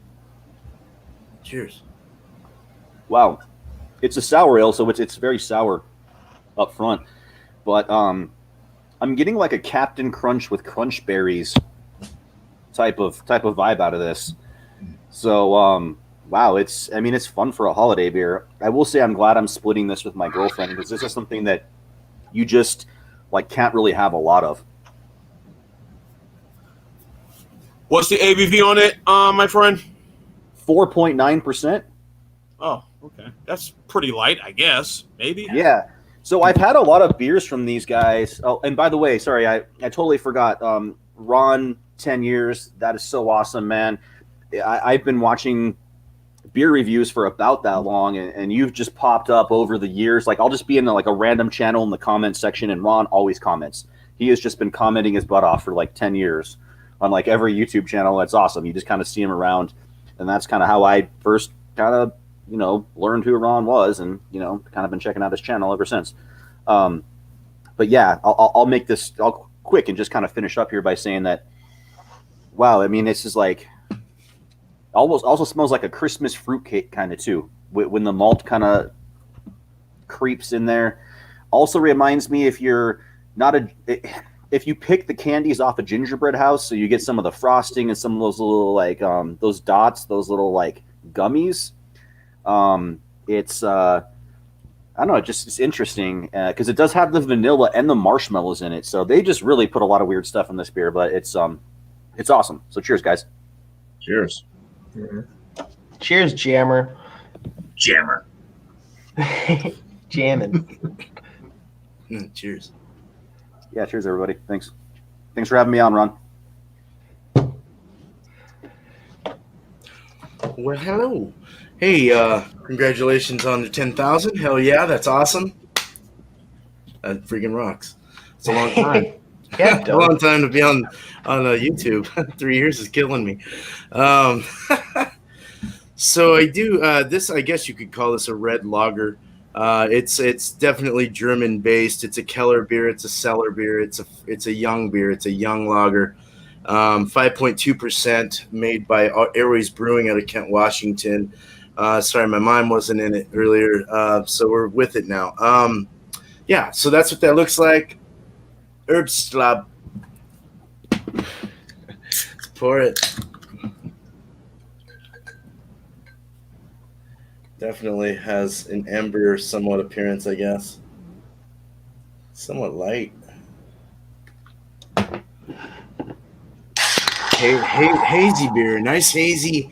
Cheers. Wow. It's a sour ale, so it's very sour up front. But I'm getting like a Captain Crunch with crunch berries type of vibe out of this. So wow, it's fun for a holiday beer. I will say I'm glad I'm splitting this with my girlfriend because this is something that you just can't really have a lot of. What's the ABV on it, my friend? 4.9%. Oh, okay. That's pretty light, I guess. Maybe. Yeah. So I've had a lot of beers from these guys. Oh, and by the way, sorry, I totally forgot. Ron, 10 years. That is so awesome, man. I've been watching beer reviews for about that long, and you've just popped up over the years. I'll just be in a random channel in the comment section, and Ron always comments. He has just been commenting his butt off for 10 years on every YouTube channel. That's awesome. You just kind of see him around, and that's kind of how I first kind of learned who Ron was, and kind of been checking out his channel ever since. But yeah, I'll make this quick and just kind of finish up here by saying that, wow, I mean, this is almost also smells like a Christmas fruitcake kind of too, when the malt kind of creeps in there. Also reminds me, if you pick the candies off a gingerbread house, so you get some of the frosting and some of those little those dots, those little gummies. It's I don't know, it's interesting because it does have the vanilla and the marshmallows in it. So they just really put a lot of weird stuff in this beer, but it's awesome. So cheers, guys. Cheers. Cheers, Jammer. Jammer. Jamming. Cheers. Yeah, cheers, everybody. Thanks for having me on, Ron. Well, hello. Hey, congratulations on the 10,000. Hell yeah, that's awesome. That freaking rocks. It's a long time. Yeah, a long time to be on YouTube. 3 years is killing me. So I do this. I guess you could call this a red lager. It's definitely German based. It's a Keller beer. It's a cellar beer. It's a young beer. It's a young lager. 5.2% made by Airways Brewing out of Kent, Washington. Sorry, my mind wasn't in it earlier. So we're with it now. Yeah, so that's what that looks like. Herbstlab. Let's pour it. Definitely has an amber somewhat appearance, I guess. Somewhat light. Hazy beer. Nice hazy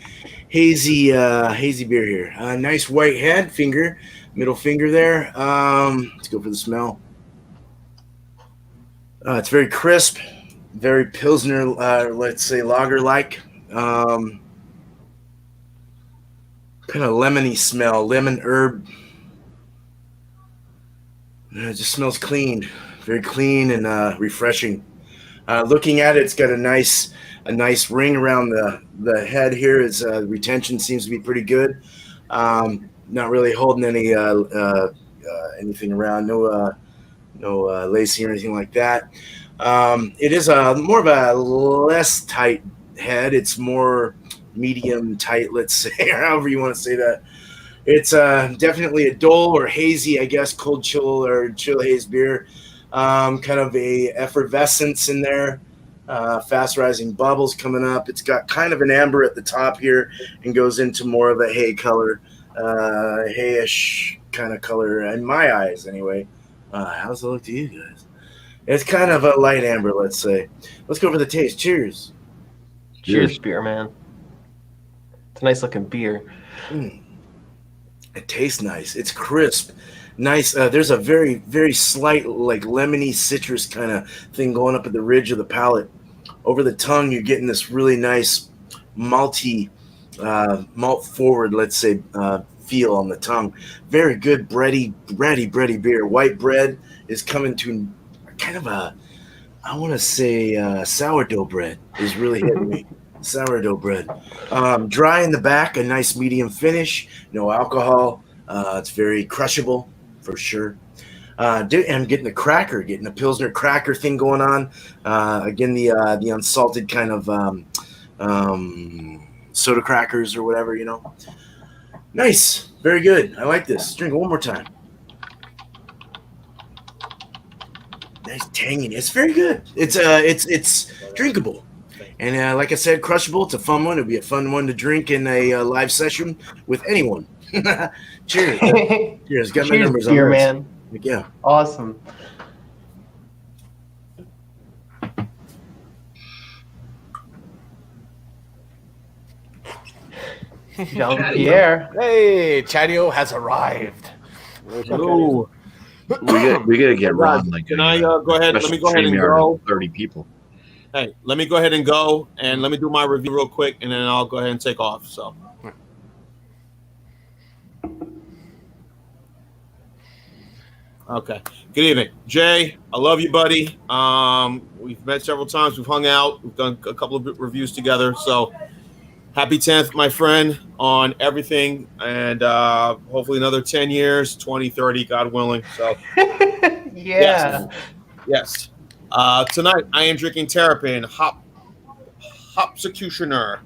beer here. Nice white head, middle finger there. Let's go for the smell. It's very crisp, very Pilsner, let's say lager-like. Kind of lemony smell, lemon herb. It just smells clean, very clean and refreshing. Looking at it, it's got a nice ring around the head here. Its retention seems to be pretty good. Not really holding any anything around. No lacing or anything like that. It is more of a less tight head. It's more medium tight, let's say, or however you want to say that. It's definitely a dull or hazy, I guess, cold chill or chill haze beer. Kind of a effervescence in there. Fast rising bubbles coming up. It's got kind of an amber at the top here and goes into more of a hay color, hayish kind of color in my eyes anyway. How's it look to you guys? It's kind of a light amber, let's say. Let's go for the taste. Cheers. Cheers, beer man. It's a nice looking beer. It tastes nice. It's crisp. Nice. There's a very, very slight, lemony citrus kind of thing going up at the ridge of the palate. over the tongue, you're getting this really nice malty, malt forward, let's say, feel on the tongue. Very good bready beer. White bread is coming to kind of a, I want to say sourdough bread is really hitting me. Sourdough bread. Dry in the back, a nice medium finish, no alcohol. It's very crushable for sure. I'm getting a Pilsner cracker thing going on. Again, the unsalted kind of soda crackers or whatever, you know. Nice, very good. I like this. Drink it one more time. Nice tangy. It's very good. It's drinkable, and like I said, crushable. It's a fun one. It'll be a fun one to drink in a live session with anyone. Cheers. Cheers. Got my Cheers, numbers on beer this. man. Yeah. Awesome. Jean-Pierre. Hey, Chadio has arrived. Hello. We gotta get Ron like. Can I go ahead? Let me go ahead and go. 30 people. Hey, let me go ahead and go, and let me do my review real quick, and then I'll go ahead and take off. So. Okay. Good evening, Jay. I love you, buddy. We've met several times. We've hung out. We've done a couple of reviews together. So, happy 10th, my friend, on everything, and hopefully another 10 years, 20, 30, God willing. So, Yeah. yes. Tonight I am drinking Terrapin Hop Secutioner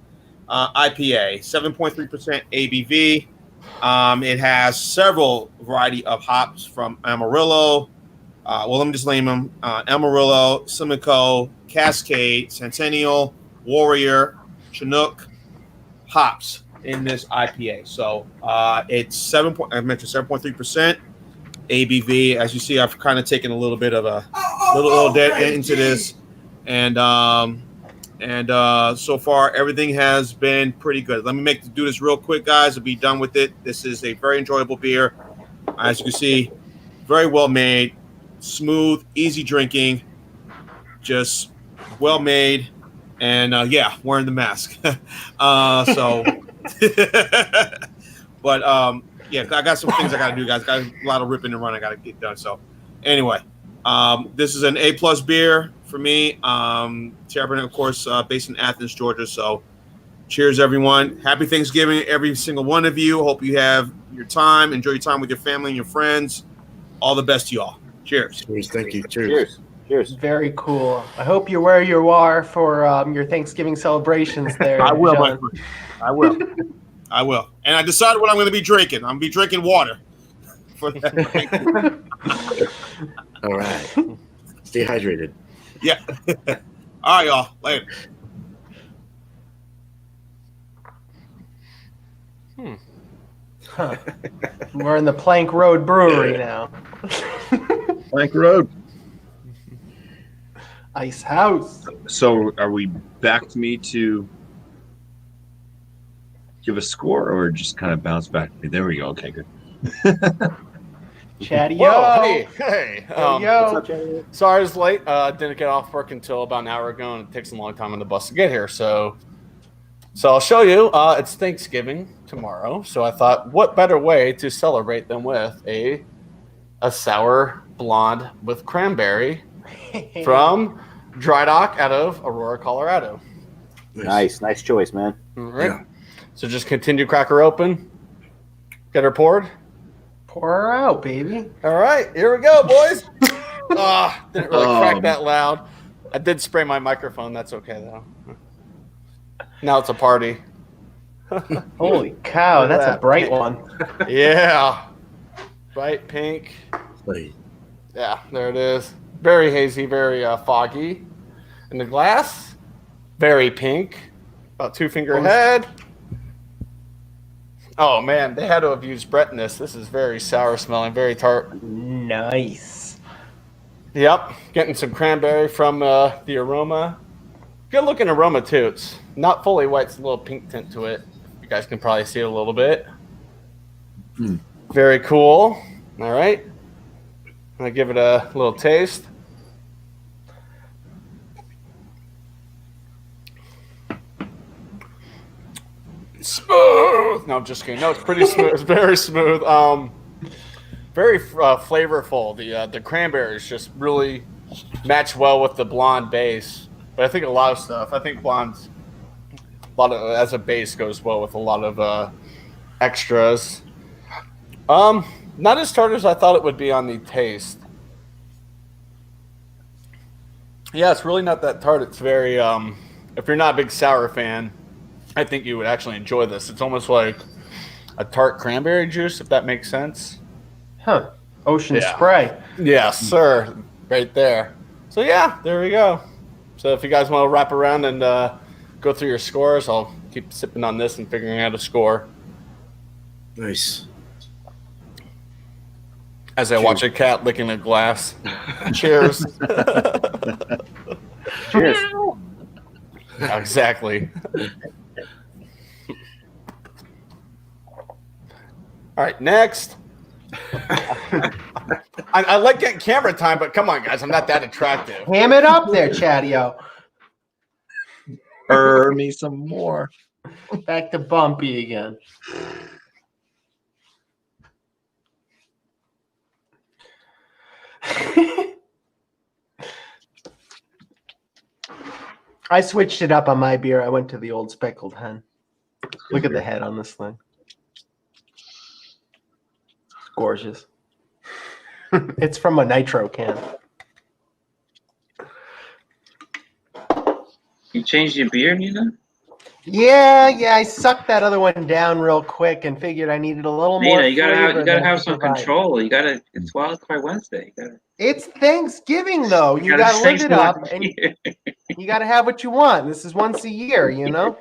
IPA, 7.3% ABV. It has several variety of hops from Amarillo. Let me just name them: Amarillo, Simcoe, Cascade, Centennial, Warrior, Chinook hops in this IPA. So it's I mentioned 7.3% ABV. As you see, I've kind of taken a little bit of a little debt into this, and so far everything has been pretty good. Let me do this real quick, guys. I'll be done with it. This is a very enjoyable beer. As you can see, very well made, smooth, easy drinking, just well made, and wearing the mask. But I got some things I got to do, guys. Got a lot of ripping and run I got to get done. So anyway, this is an A+ beer for me. Terrapin, of course, based in Athens, Georgia. So cheers, everyone. Happy Thanksgiving, every single one of you. Hope you have your time. Enjoy your time with your family and your friends. All the best to you all. Cheers. Cheers. Thank you. Cheers. Cheers. Cheers. Very cool. I hope you're where you are for your Thanksgiving celebrations there. I will, my John. friend. I will. I will. And I decided what I'm going to be drinking. I'm going to be drinking water. For that. All right. Stay hydrated. Yeah. All right, y'all. Later. Huh. We're in the Plank Road Brewery now. Plank Road. Ice House. So are we back to me to give a score or just kind of bounce back? There we go. Okay, good. Chatty Whoa, yo. hey. Yo. Sorry I was late. Didn't get off work until about an hour ago, and it takes a long time on the bus to get here. So I'll show you. It's Thanksgiving tomorrow, so I thought, what better way to celebrate than with a sour blonde with cranberry from Dry Dock out of Aurora, Colorado. Nice choice, man. All right. Yeah. So just continue, crack her open, get her poured. Pour her out, baby. All right, here we go, boys. Didn't really crack that loud. I did spray my microphone. That's okay, though. Now it's a party. Holy cow, that's a bright one. Yeah. Bright pink. Wait. Yeah, there it is. Very hazy, very foggy. In the glass, very pink. About 2-finger head. Oh, man, they had to have used Brett in this. This is very sour smelling, very tart. Nice. Yep, getting some cranberry from the aroma. Good looking aroma, too. It's not fully white. It's a little pink tint to it. You guys can probably see it a little bit. Very cool. All right. I'm going to give it a little taste. Smooth. No, I'm just kidding. No, it's pretty smooth. It's very smooth. Very flavorful. The cranberries just really match well with the blonde base. But I think a lot of stuff. I think blondes, as a base, goes well with a lot of extras. Not as tart as I thought it would be on the taste. Yeah, it's really not that tart. It's very, if you're not a big sour fan, I think you would actually enjoy this. It's almost like a tart cranberry juice, if that makes sense. Huh. Ocean spray. Yes, sir. Right there. So, yeah, there we go. So if you guys want to wrap around and go through your scores, I'll keep sipping on this and figuring out a score. Nice. As I watch a cat licking a glass. Cheers. Cheers. Exactly. All right, next. I like getting camera time, but come on, guys, I'm not that attractive. Ham it up there, Chatio. Pour me some more. Back to Bumpy again. I switched it up on my beer. I went to the Old Speckled Hen. Look at the head on this thing. It's gorgeous. It's from a nitro can. You changed your beer, Nina? Yeah, I sucked that other one down real quick and figured I needed a little more. Nina, you gotta flavor have than some provide. control. It's Wild Card Wednesday. It's Thanksgiving though. You gotta live it up, and you gotta have what you want. This is once a year, you know.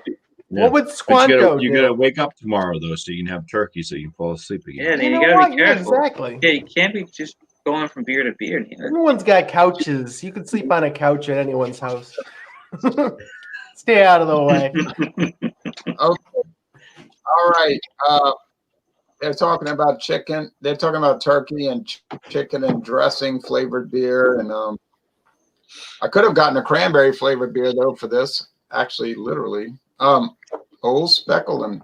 Yeah. What would But Squanto you do? gotta wake up tomorrow though, so you can have turkey, so you can fall asleep again. Yeah, You Nina, know you gotta what? be Yeah, careful. exactly. Yeah, you can't be just going from beer to beer, Nina. Everyone's got couches. You can sleep on a couch at anyone's house. Stay out of the way. Okay. All right. They're talking about chicken. They're talking about turkey and chicken and dressing flavored beer. And I could have gotten a cranberry flavored beer though for this. Actually, literally. Old Speckled and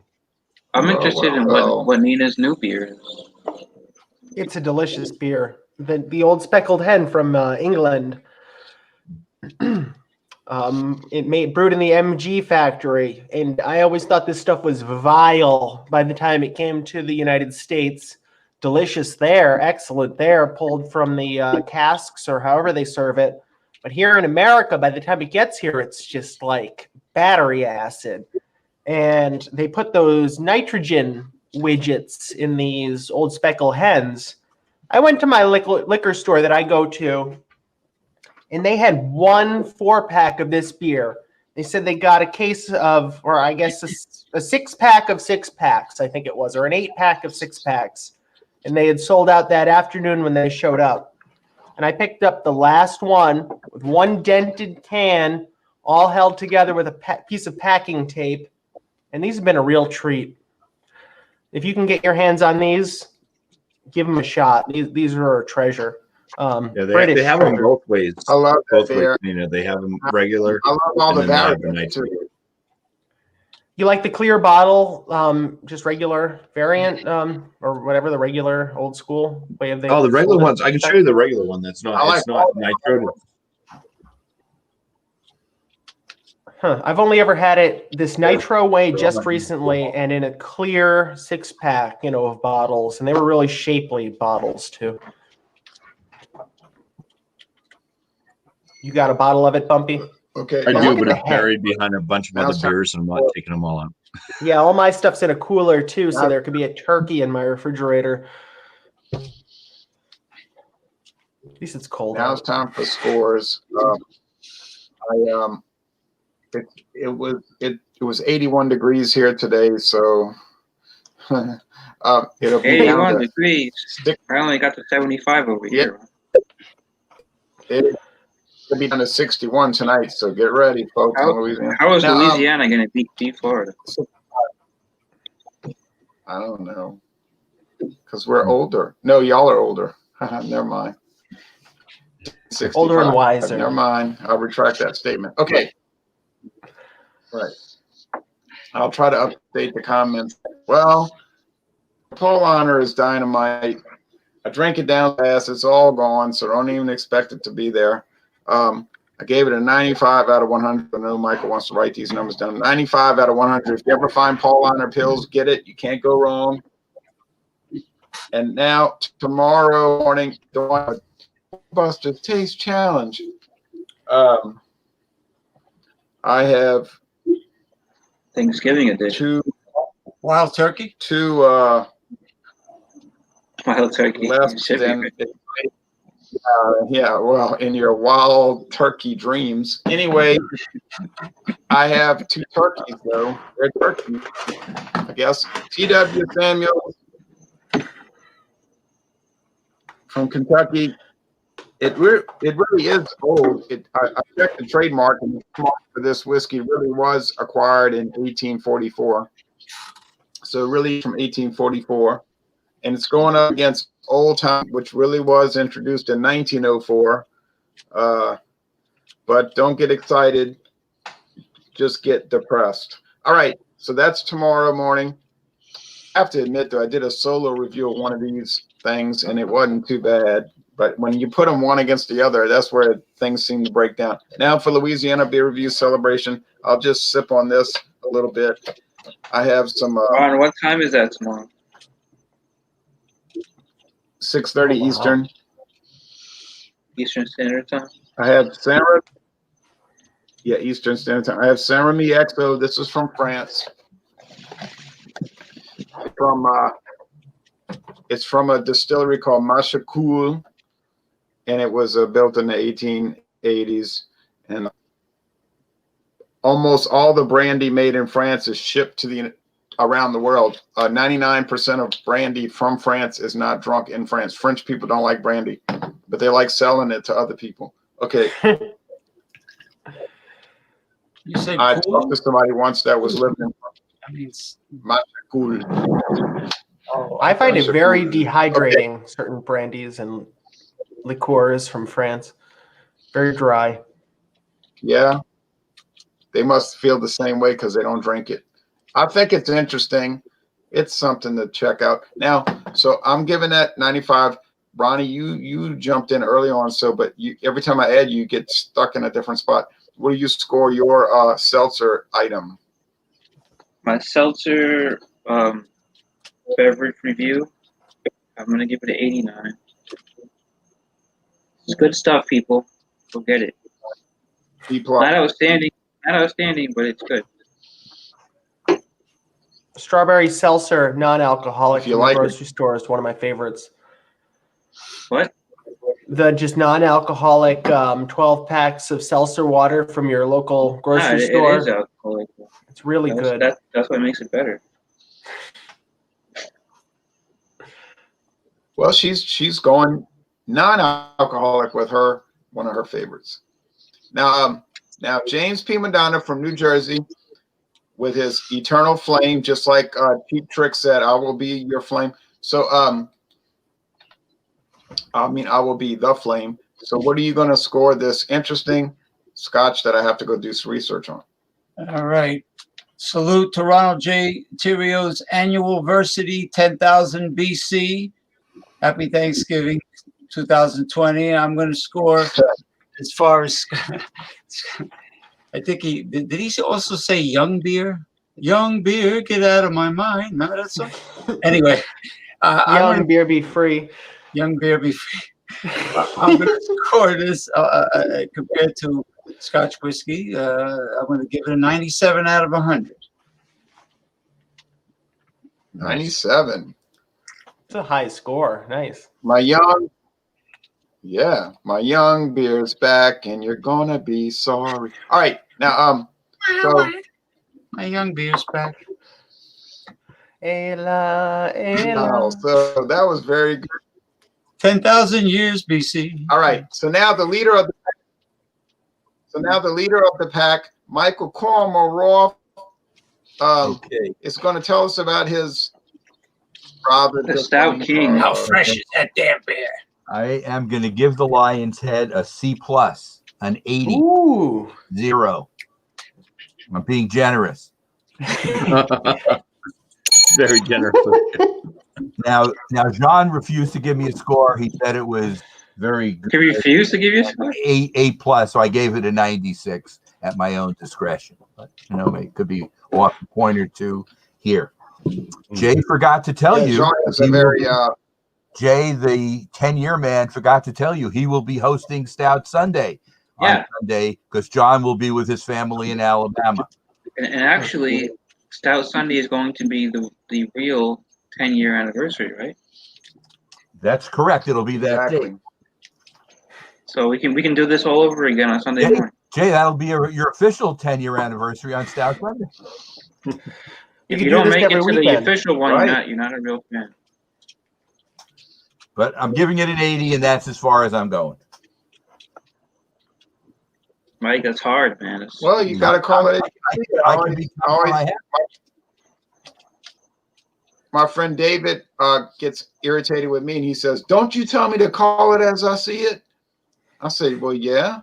I'm interested in what Nina's new beer is. It's a delicious beer. The Old Speckled Hen from England. It brewed in the MG factory, and I always thought this stuff was vile by the time it came to the United States. Delicious there, excellent there, pulled from the casks or however they serve it. But here in America, by the time it gets here, it's just like battery acid. And they put those nitrogen widgets in these Old Speckled Hens. I went to my liquor store that I go to, and they had 1 4-pack of this beer. They said they got a case of, or I guess a 6-pack of 6-packs, I think it was, or an 8-pack of 6-packs. And they had sold out that afternoon when they showed up. And I picked up the last one with 1 dented can, all held together with a piece of packing tape. And these have been a real treat. If you can get your hands on these, give them a shot. These are a treasure. Yeah, they have them both ways. I love both that ways. beer. You know, they have them regular. I love all the and then they have variants the too. You like the clear bottle, just regular variant, or whatever, the regular old school way of Oh, the regular ones. I can show you the regular one. That's not. It's not nitro. Huh. I've only ever had it this nitro way just recently, and in a clear 6-pack, of bottles, and they were really shapely bottles too. You got a bottle of it, Bumpy? Okay. I do, look but at it's the head. buried behind a bunch of other beers, and I'm not taking them all out. Yeah, all my stuff's in a cooler too, so there could be a turkey in my refrigerator. At least it's cold. Now it's time for scores. It was 81 degrees here today, so it'll be 81 degrees. I only got to 75 over here. It'll be down to 61 tonight, so get ready, folks. in Louisiana. How is Now, Louisiana going to beat Florida? I don't know, because we're older. No, y'all are older. Never mind. 65. Older and wiser. Never mind. I'll retract that statement. Okay. Right. I'll try to update the comments. Well, Pole Honor is dynamite. I drank it down fast. It's all gone, so don't even expect it to be there. I gave it a 95 out of 100. I know Michael wants to write these numbers down. 95 out of 100. If you ever find Pole Honor pills, get it. You can't go wrong. And now tomorrow morning, the Busters Taste Challenge. I have Thanksgiving edition. Wild turkey. Two Wild turkey. left. Then, yeah, well, in your wild turkey dreams. Anyway, I have two turkeys though. They're turkeys, I guess. T.W. Samuels from Kentucky. It really is old. I checked the trademark, and the trademark for this whiskey really was acquired in 1844. So really from 1844, and it's going up against Old Time, which really was introduced in 1904. But don't get excited. Just get depressed. All right, so that's tomorrow morning. I have to admit, though, I did a solo review of one of these things, and it wasn't too bad. But when you put them one against the other, that's where things seem to break down. Now for Louisiana Beer Review Celebration, I'll just sip on this a little bit. I have some. Ron, what time is that tomorrow? 6:30 Eastern. Eastern Standard Time? I have Sarah. Yeah, Eastern Standard Time. I have Saint-Remy XO. This is from France. It's from a distillery called Machacoul, and it was built in the 1880s. And almost all the brandy made in France is shipped to around the world. 99% of brandy from France is not drunk in France. French people don't like brandy, but they like selling it to other people. Okay. You said I cool? talked to somebody once that was living in I mean, Machacoul. I find it very dehydrating, certain brandies and liqueurs from France. Very dry. Yeah. They must feel the same way because they don't drink it. I think it's interesting. It's something to check out. Now, so I'm giving that 95. Ronnie, you jumped in early on, but every time I add you get stuck in a different spot. What do you score your seltzer item? My seltzer beverage review, I'm going to give it an 89. It's good stuff, people. Go get it. B+. Not outstanding, but it's good. Strawberry seltzer, non-alcoholic If you from like the it. grocery store is one of my favorites. What? The just non-alcoholic 12 packs of seltzer water from your local grocery store. It is alcoholic. It's really good. That's what makes it better. Well, she's going non-alcoholic with one of her favorites. Now James P. Madonna from New Jersey with his Eternal Flame, just like Cheap Trick said, I will be your flame. So I will be the flame. So what are you going to score this interesting Scotch that I have to go do some research on? All right. Salute to Ronald J. Tirio's annual Versity 10,000 BC. Happy Thanksgiving 2020. I'm going to score as far as I think did he also say young beer? Young beer, get out of my mind. Remember that song? Anyway, Young beer be free. Young beer be free. I'm going to score this compared to Scotch whiskey. I'm going to give it a 97 out of 100. 97. It's a high score. Nice. My young beer's back, and you're gonna be sorry. All right, now so my young beer's back. Ella. So that was very good. 10,000 years BC. All right, so now the leader of the pack, Michael Kormoroff, is going to tell us about his rather The Stout King. How fresh is that damn beer? I am going to give the Lion's Head a C+, an 80. Ooh. 0. I'm being generous. Very generous. Now, John refused to give me a score. He said it was very good. He refused to give you a score? A plus, so I gave it a 96 at my own discretion. But it could be off a point or two here. Jay forgot to tell you. Jean is a very Jay, the 10-year man, forgot to tell you he will be hosting Stout Sunday on Sunday because John will be with his family in Alabama. And actually, Stout Sunday is going to be the real 10-year anniversary, right? That's correct. It'll be that day. So we can do this all over again on Sunday morning. Jay, that'll be your official 10-year anniversary on Stout Sunday. If you don't make it to the official one, you're not a real fan. But I'm giving it an 80, and that's as far as I'm going. Mike, that's hard, man. Well, you got to call it. My friend David gets irritated with me, and he says, "Don't you tell me to call it as I see it." I say, "Well, yeah."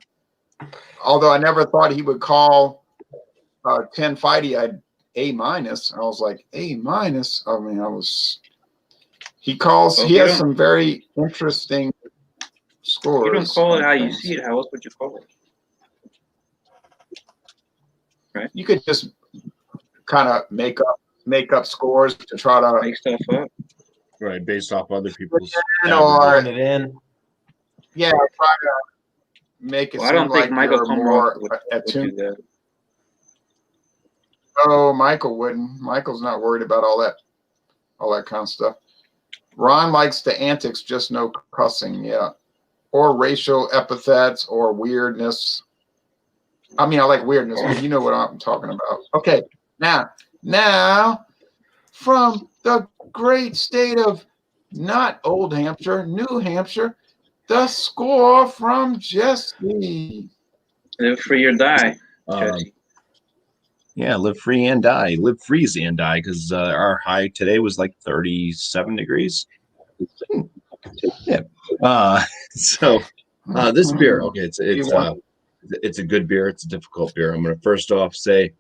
Although I never thought he would call 10 Fighty at A-. I was like, A-. I mean, He calls. Well, he has some very interesting scores. You don't call it how you see it. How else would you call it? Right. You could just kind of make up scores to try to make stuff up. Right, based off other people's. Or it in. Yeah, try to make it Well, seem I don't think like Michael you're Kumroff more would attuned. do that. Oh, Michael wouldn't. Michael's not worried about all that kind of stuff. Ron likes the antics, just no cussing, yeah. Or racial epithets or weirdness. I mean, I like weirdness, but you know what I'm talking about. Okay, now, from the great state of not Old Hampshire, New Hampshire, the score from Jesse. Live free or die, Jesse. Yeah, live free and die. Live freeze and die, because our high today was like 37 degrees. Yeah. So this beer, okay, it's a good beer. It's a difficult beer. I'm going to first off say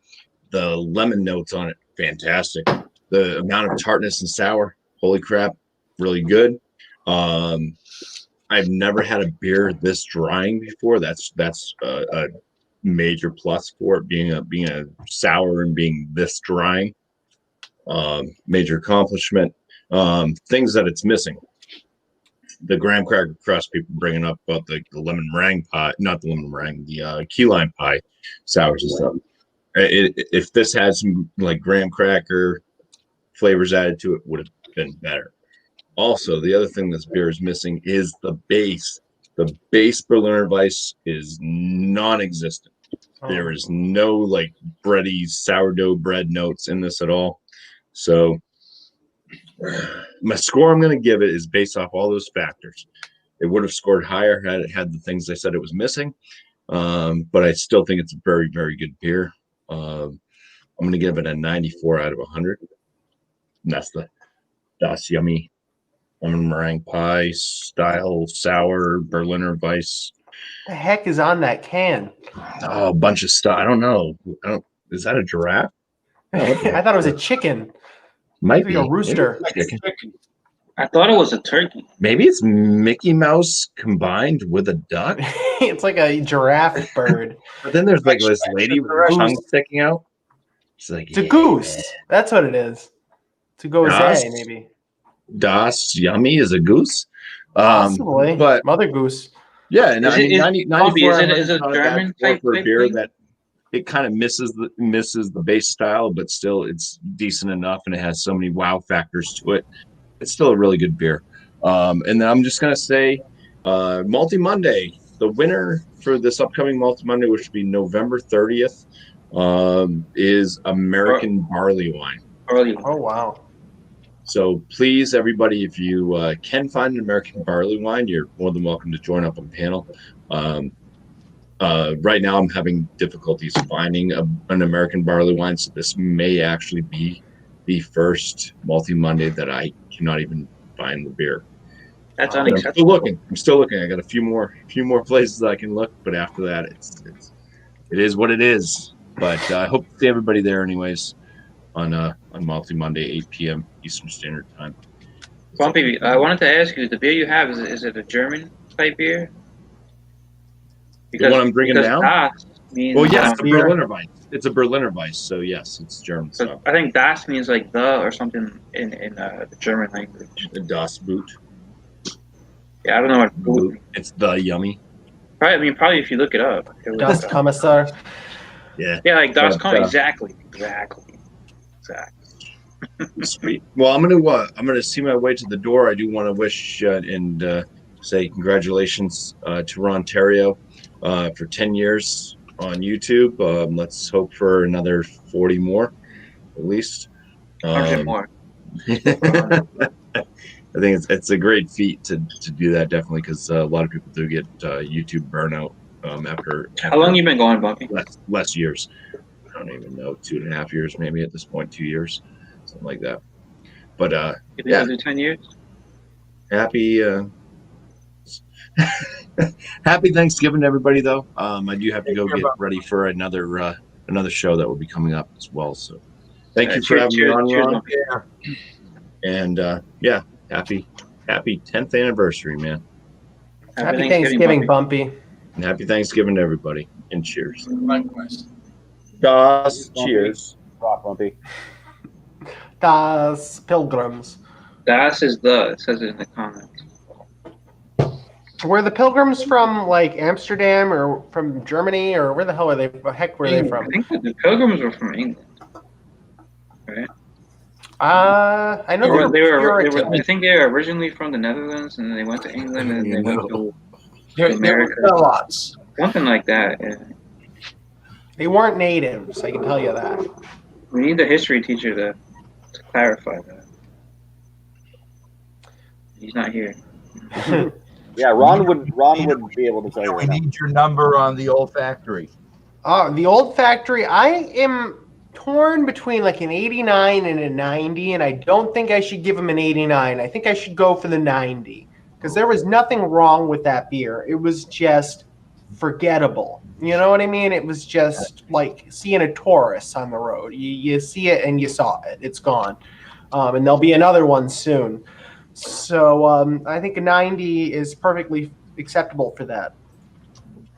the lemon notes on it, fantastic. The amount of tartness and sour, holy crap, really good. I've never had a beer this drying before. That's a major plus for it being a sour and being this drying. Major accomplishment. Things that it's missing. The graham cracker crust, people bringing up about the lemon meringue pie, not the lemon meringue, the key lime pie sours and stuff. If this had some like graham cracker flavors added to it, would have been better. Also, the other thing this beer is missing is the base. The base Berliner Weiss is non-existent. There is no like bready sourdough bread notes in this at all. So my score I'm going to give it is based off all those factors. It would have scored higher had it had the things I said it was missing. But I still think it's a very, very good beer. I'm going to give it a 94 out of 100. And that's the Das Yummy lemon meringue pie style sour Berliner Weiss. The heck is on that can? Oh, a bunch of stuff. I don't know. Is that a giraffe? I thought it was a chicken. Might like be a rooster. I thought it was a turkey. Maybe it's Mickey Mouse combined with a duck. It's like a giraffe bird. But then there's like this lady with her tongue sticking out. It's like it's a goose. That's what it is. It's a goose, maybe. Das Yummy is a goose. Possibly, but Mother Goose. Yeah, and I mean, 94 is it German type for a beer thing? that it kind of misses the base style, but still it's decent enough, and it has so many wow factors to it. It's still a really good beer. And then I'm just gonna say, Multi Monday, the winner for this upcoming Multi Monday, which will be November 30th, is American Barley Wine. Oh wow. So please, everybody, if you can find an American barley wine, you're more than welcome to join up on the panel. Right now, I'm having difficulties finding an American barley wine, so this may actually be the first Multi-Monday that I cannot even find the beer. That's unacceptable. I'm still looking. I got a few more places I can look, but after that, it is what it is. But I hope to see everybody there anyways. on Monthly Monday, 8 p.m. Eastern Standard Time. Bumpy, I wanted to ask you, the beer you have, is it a German type beer? The one I'm drinking now? Das means, Well, yes, beer. Berliner Weiss. It's a Berliner Weiss, so yes, it's German stuff. I think Das means like the or something in the German language. The Das Boot. Yeah, I don't know what boot. It's the yummy. Probably if you look it up. Das Kommissar. Yeah. Yeah, like Das But, exactly. Sweet. Well, I'm gonna see my way to the door. I do want to wish and say congratulations to Ron Terrio for 10 years on YouTube. Let's hope for another 40 more, at least. 100 more. I think it's a great feat to do that, definitely, because a lot of people do get YouTube burnout after. How long you been going, Bumpy? Less years. I don't even know, 2.5 years, maybe at this point, 2 years, something like that. But You've been do 10 years. Happy happy Thanksgiving to everybody, though. I do have to go get ready for another show that will be coming up as well. So thank you for having me on, Ron. And happy 10th anniversary, man. Happy Thanksgiving, Bumpy. And happy Thanksgiving to everybody. And cheers. Likewise. Das, cheers. Rock, Bumpy. Das Pilgrims. Das is the. It says it in the comments. Were the Pilgrims from like Amsterdam or from Germany or where the hell are they? The heck were they from? I think the Pilgrims were from England. Right. I know they were. I think they were originally from the Netherlands, and then they went to England, and then they went to America. Lots. Something like that. Yeah. They weren't natives. I can tell you that. We need the history teacher to clarify that. He's not here. Yeah, Ron would be able to tell you. We need your number on the olfactory. The old factory. I am torn between like an 89 and a 90, and I don't think I should give him an 89. I think I should go for the 90 because there was nothing wrong with that beer. It was just forgettable. You know what I mean? It was just like seeing a Taurus on the road. You see it and you saw it. It's gone. And there'll be another one soon. So I think a 90 is perfectly acceptable for that.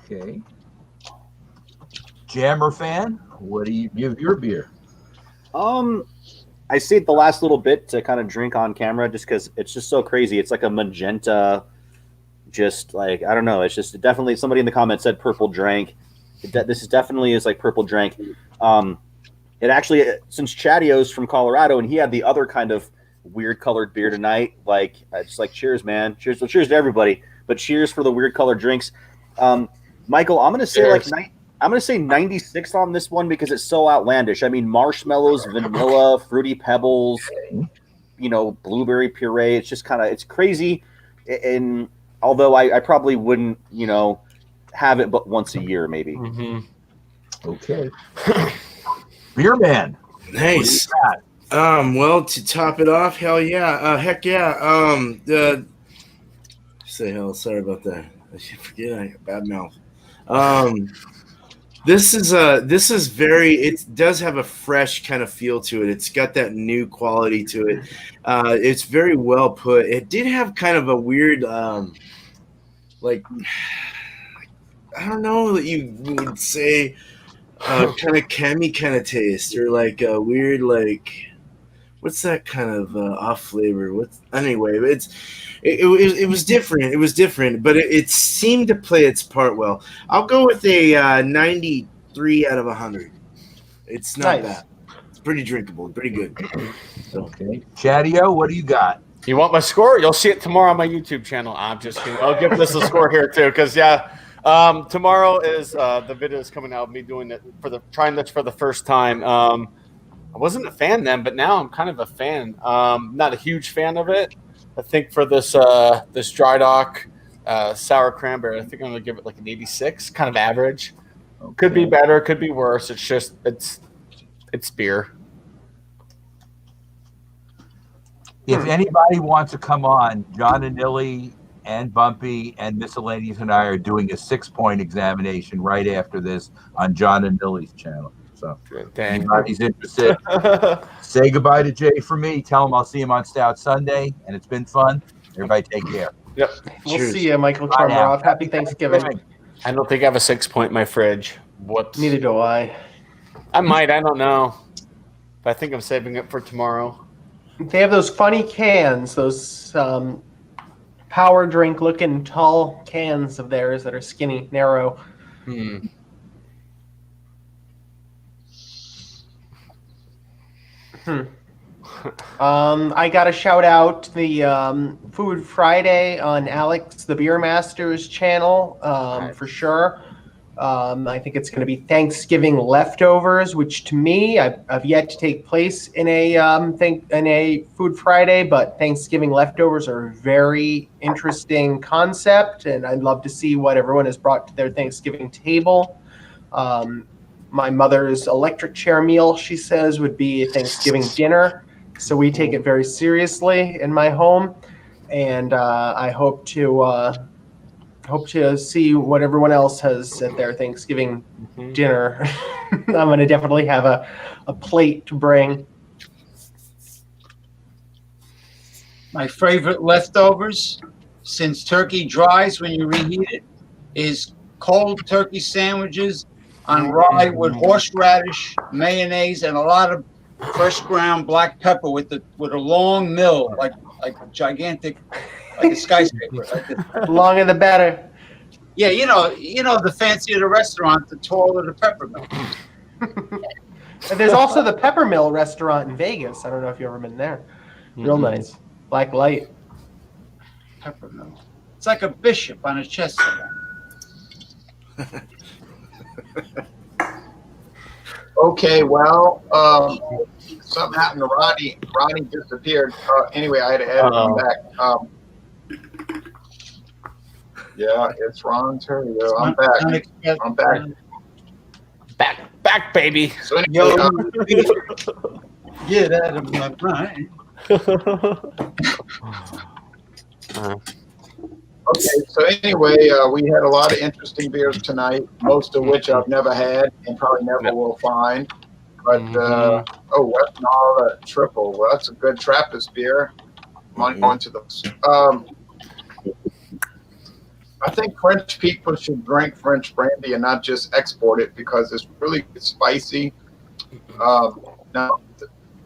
Okay. Jammer fan, what do you give your beer? I saved the last little bit to kind of drink on camera just because it's just so crazy. It's like a magenta, just like, I don't know. It's just definitely, somebody in the comments said purple drank. This is definitely is like purple drank. It actually, since Chatio's from Colorado and he had the other kind of weird colored beer tonight, like just like cheers, man. Cheers. Well, cheers to everybody, but cheers for the weird colored drinks. Michael, I'm gonna say cheers. I'm gonna say 96 on this one because it's so outlandish. I mean, marshmallows, vanilla, fruity pebbles, blueberry puree. It's just it's crazy. And although I probably wouldn't, have it but once a year, maybe. Mm-hmm. Okay. Beer man. Nice. Well, to top it off, hell yeah. Heck yeah. Sorry about that. I forget I got bad mouth. This is very, it does have a fresh kind of feel to it. It's got that new quality to it. It's very well put. It did have kind of a weird, like, I don't know that you would say kind of cami kind of taste, or like a weird, like, what's that kind of off flavor? Anyway, it was different. It was different, but it seemed to play its part well. I'll go with a 93 out of 100. It's not bad. It's pretty drinkable, pretty good. Okay, Chatio, what do you got? You want my score? You'll see it tomorrow on my YouTube channel. I'm just kidding. I'll give this a score here too, because tomorrow is the video is coming out of me doing it trying this for the first time. I wasn't a fan then, but now I'm kind of a fan. Not a huge fan of it. I think for this dry dock sour cranberry, I think I'm gonna give it like an 86, kind of average. Okay. Could be better, could be worse. It's just it's beer. If anybody wants to come on, John and Nilly and Bumpy and Miscellaneous and I are doing a 6-point examination right after this on John and Nilly's channel. So Dang. anybody's interested, say goodbye to Jay for me. Tell him I'll see him on Stout Sunday, and it's been fun. Everybody take care. Yep. We'll Cheers. see you, Michael Bye now. Charmarov. Happy Thanksgiving. I don't think I have a 6-point in my fridge. Whoops. Neither do I. I might. I don't know. But I think I'm saving it for tomorrow. They have those funny cans, those power drink looking tall cans of theirs that are skinny, narrow. I got to shout out the Food Friday on Alex the Beer Master's channel for sure. I think it's going to be Thanksgiving leftovers, which to me I've yet to take place in a Food Friday, but Thanksgiving leftovers are a very interesting concept, and I'd love to see what everyone has brought to their Thanksgiving table. My mother's electric chair meal, she says, would be a Thanksgiving dinner. So we take it very seriously in my home, and I hope to see what everyone else has at their Thanksgiving dinner. I'm going to definitely have a plate to bring. My favorite leftovers, since turkey dries when you reheat it, is cold turkey sandwiches on rye with horseradish, mayonnaise, and a lot of fresh ground black pepper with a long mill, like a gigantic, like a skyscraper. The longer the better. Yeah, you know, the fancier the restaurant, the taller the pepper mill. And there's also the Peppermill restaurant in Vegas. I don't know if you've ever been there. Real nice. Black light. Pepper mill. It's like a bishop on a chest. Okay, well, something happened to Ronnie. Ronnie disappeared. Anyway, I had to edit him back. Yeah, it's Ron Terrio. I'm back. I'm back. Back, baby. So anyway, Get out of my brain. okay, so anyway, we had a lot of interesting beers tonight, most of which I've never had and probably never will find. But, West Nile Triple. Well, that's a good Trappist beer. I'm going to those. I think French people should drink French brandy and not just export it because it's really spicy. Now,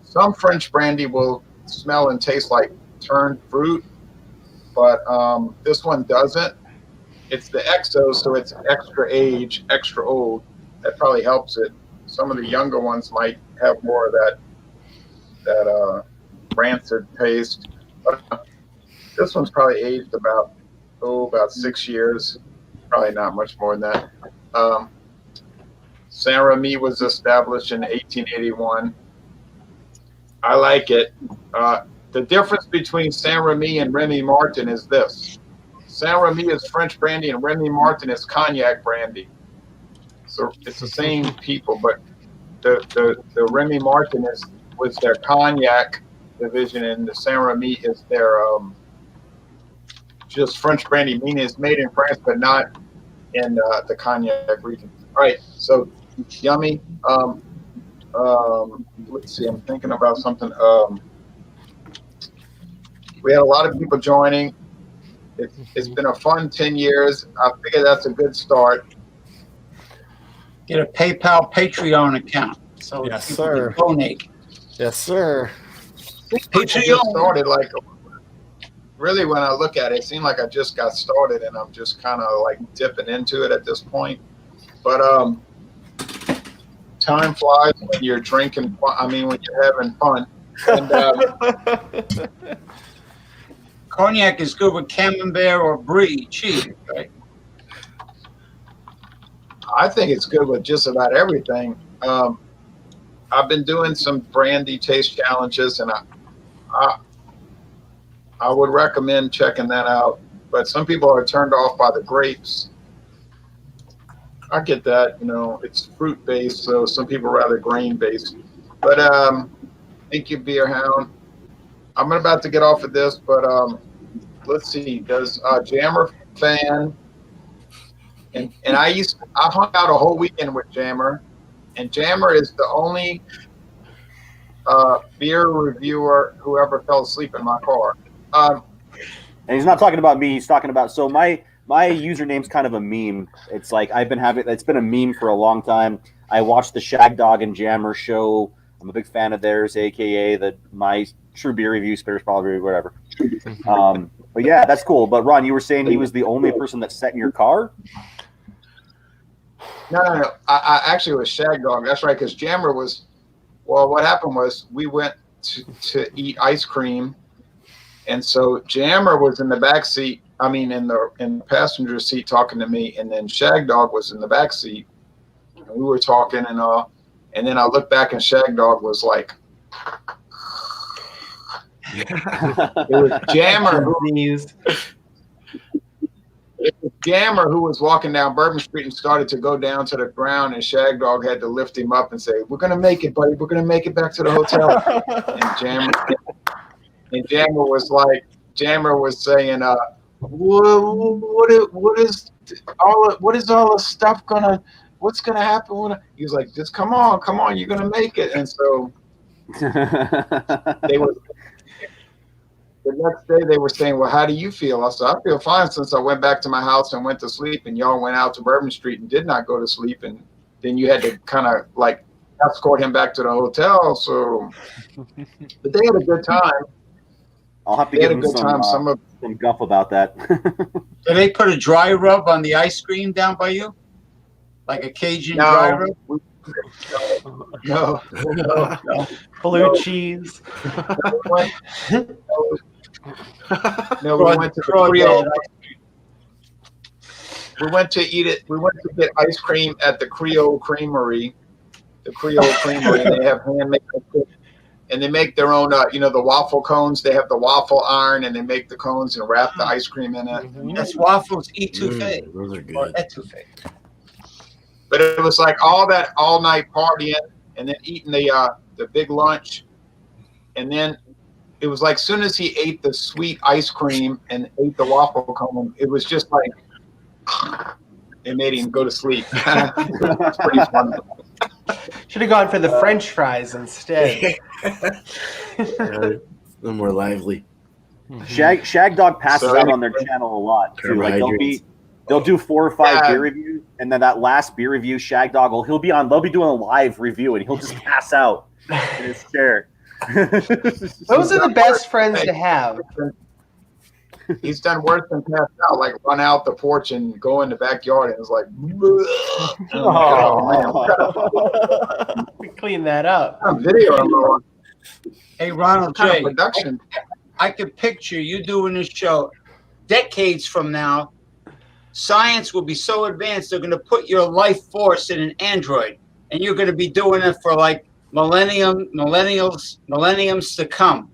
some French brandy will smell and taste like turned fruit, but this one doesn't. It's the XO, so it's extra age, extra old. That probably helps it. Some of the younger ones might have more of that rancid taste. But this one's probably aged about 6 years. Probably not much more than that. Saint Remy was established in 1881. I like it. The difference between Saint Remy and Remy Martin is this. Saint Remy is French brandy and Remy Martin is cognac brandy. So it's the same people, but the Remy Martin was their cognac division, and the Saint Remy is their just French brandy, meaning it's made in France, but not in the cognac region. All right, so yummy. Let's see, I'm thinking about something. We had a lot of people joining. It's been a fun 10 years. I figure that's a good start. Get a PayPal Patreon account. So Yes, people sir. can donate. Yes, sir. I just started like, really when I look at it, it seemed like I just got started and I'm just kind of like dipping into it at this point. But time flies when you're drinking. When you're having fun. And Cognac is good with Camembert or Brie cheese, right? I think it's good with just about everything. I've been doing some brandy taste challenges, and I would recommend checking that out. But some people are turned off by the grapes. I get that, it's fruit based, so some people rather grain based. But thank you, Beer Hound. I'm about to get off of this, but let's see. Does Jammer fan? And I hung out a whole weekend with Jammer, And Jammer is the only beer reviewer who ever fell asleep in my car. And he's not talking about me. He's talking about, so my username's kind of a meme. It's like it's been a meme for a long time. I watched the Shag Dog and Jammer show. I'm a big fan of theirs, aka my True Beer Review, Spares Probably, whatever. But yeah, that's cool. But Ron, you were saying he was the only person that sat in your car? No. I actually was Shag Dog. That's right, because Jammer was. Well, what happened was we went to eat ice cream, and so Jammer was in the back seat. I mean, in the passenger seat talking to me, and then Shag Dog was in the back seat. And we were talking and all, and then I looked back and Shag Dog was like. It was Jammer who was walking down Bourbon Street and started to go down to the ground, and Shag Dog had to lift him up and say, "We're gonna make it, buddy. We're gonna make it back to the hotel." and Jammer was like, Jammer was saying, "What is all the stuff gonna? What's gonna happen?" He was like, "Just come on, you're gonna make it." And so they were. The next day they were saying, "Well, how do you feel?" I said, "I feel fine since I went back to my house and went to sleep, and y'all went out to Bourbon Street and did not go to sleep, and then you had to kind of like escort him back to the hotel." So, but they had a good time. I'll have to give him some guff about that. Do they put a dry rub on the ice cream down by you, like a Cajun dry rub? No. Blue cheese. No, we went to the Creole. We went to eat it. We went to get ice cream at the Creole Creamery. The Creole Creamery. They have handmade, and they make their own. The waffle cones. They have the waffle iron, and they make the cones and wrap the ice cream in it. That's waffles etouffee. Those are good. Or etouffee. But it was like all night partying, and then eating the big lunch, and then it was like soon as he ate the sweet ice cream and ate the waffle cone, it was just like it made him go to sleep. It's pretty fun. Should have gone for the French fries instead. A little more lively. Shag Dog passes out on their channel a lot too. Like they'll do 4 or 5 beer reviews, and then that last beer review, Shag Dog they'll be doing a live review, and he'll just pass out in his chair. Those are the best friends to have. He's done worse than passed out, like run out the porch and go in the backyard, and it's like, We clean that up. Video. Hey, Ronald Kind of J. production. I could picture you doing this show decades from now. Science will be so advanced, they're going to put your life force in an android, and you're going to be doing it for like millenniums to come.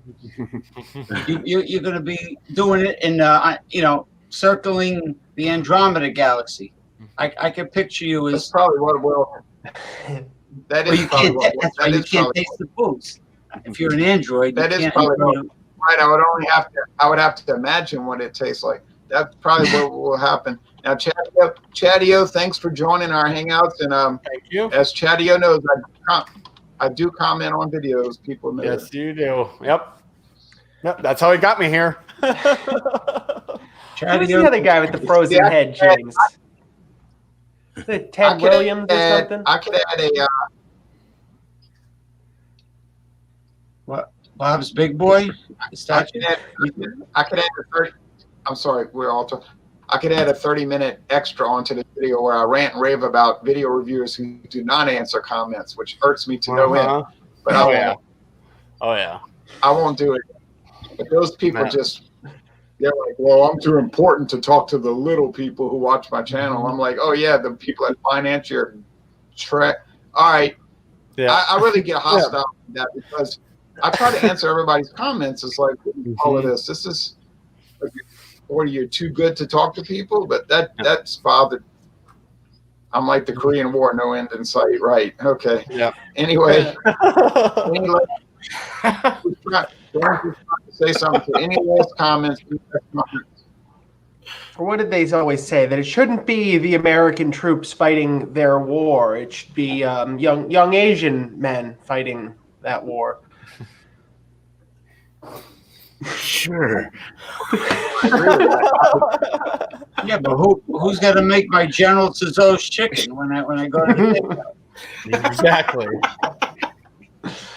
You're going to be doing it in, circling the Andromeda galaxy. I can picture you That's as. probably what will. That is probably what. That's why you can't taste the booze. If you're an android, That is probably right. I would have to imagine what it tastes like. That's probably what will happen. Now, Chadio, thanks for joining our hangouts. And Thank you. as Chadio knows, I do comment on videos. People know. Yes, you do. Yep. That's how he got me here. Who's the other guy with the frozen head, James? Is it Ted Williams or something? I could add a. What? Bob's Big Boy? I could add a 30. I'm sorry, we're all talking. I could add a 30-minute extra onto the video where I rant and rave about video reviewers who do not answer comments, which hurts me to no end. But I won't do it. But those people they're like, well, I'm too important to talk to the little people who watch my channel. I'm like, oh yeah, the people that finance your trek. All right. Yeah. I really get hostile with that because I try to answer everybody's comments. It's like all of this. This is, or you're too good to talk to people, but that's bothered. I'm like the Korean War, no end in sight. Right. Okay. Yeah. Anyway, say something to any last comments. what did they always say? That it shouldn't be the American troops fighting their war. It should be young Asian men fighting that war. Sure. Yeah, but who's gonna make my General Tso's chicken when I go to the Exactly.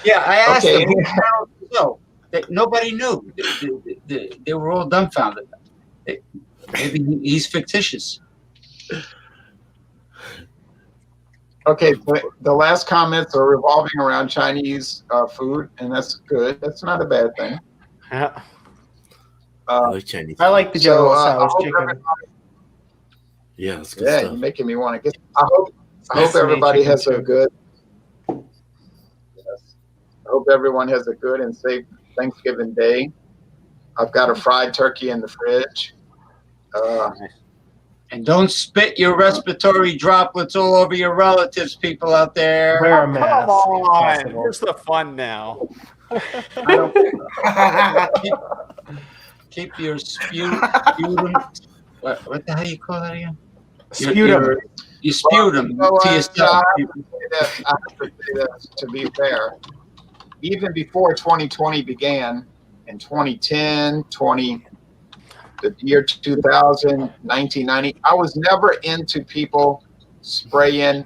Yeah, I asked Okay. them, who's General Tso? Nobody knew. They were all dumbfounded. Maybe he's fictitious. Okay, the last comments are revolving around Chinese food, and that's good. That's not a bad thing. Yeah. I like Chinese. I like the So, General I Tso's hope chicken. Yeah, that's good Yeah, stuff. you're making me want to get. I hope Sesame everybody chicken has a too. good. Yes, I hope everyone has a good and safe Thanksgiving Day. I've got a fried turkey in the fridge. And don't spit your respiratory droplets all over your relatives, people out there. Wear a Come mask. if on. possible. Here's the fun now. Keep your sputum. What the hell you call that again? Sputum. You sputum Well, to yourself. I have to say this, to be fair. Even before 2020 began, in 2010, the year 2000, 1990, I was never into people spraying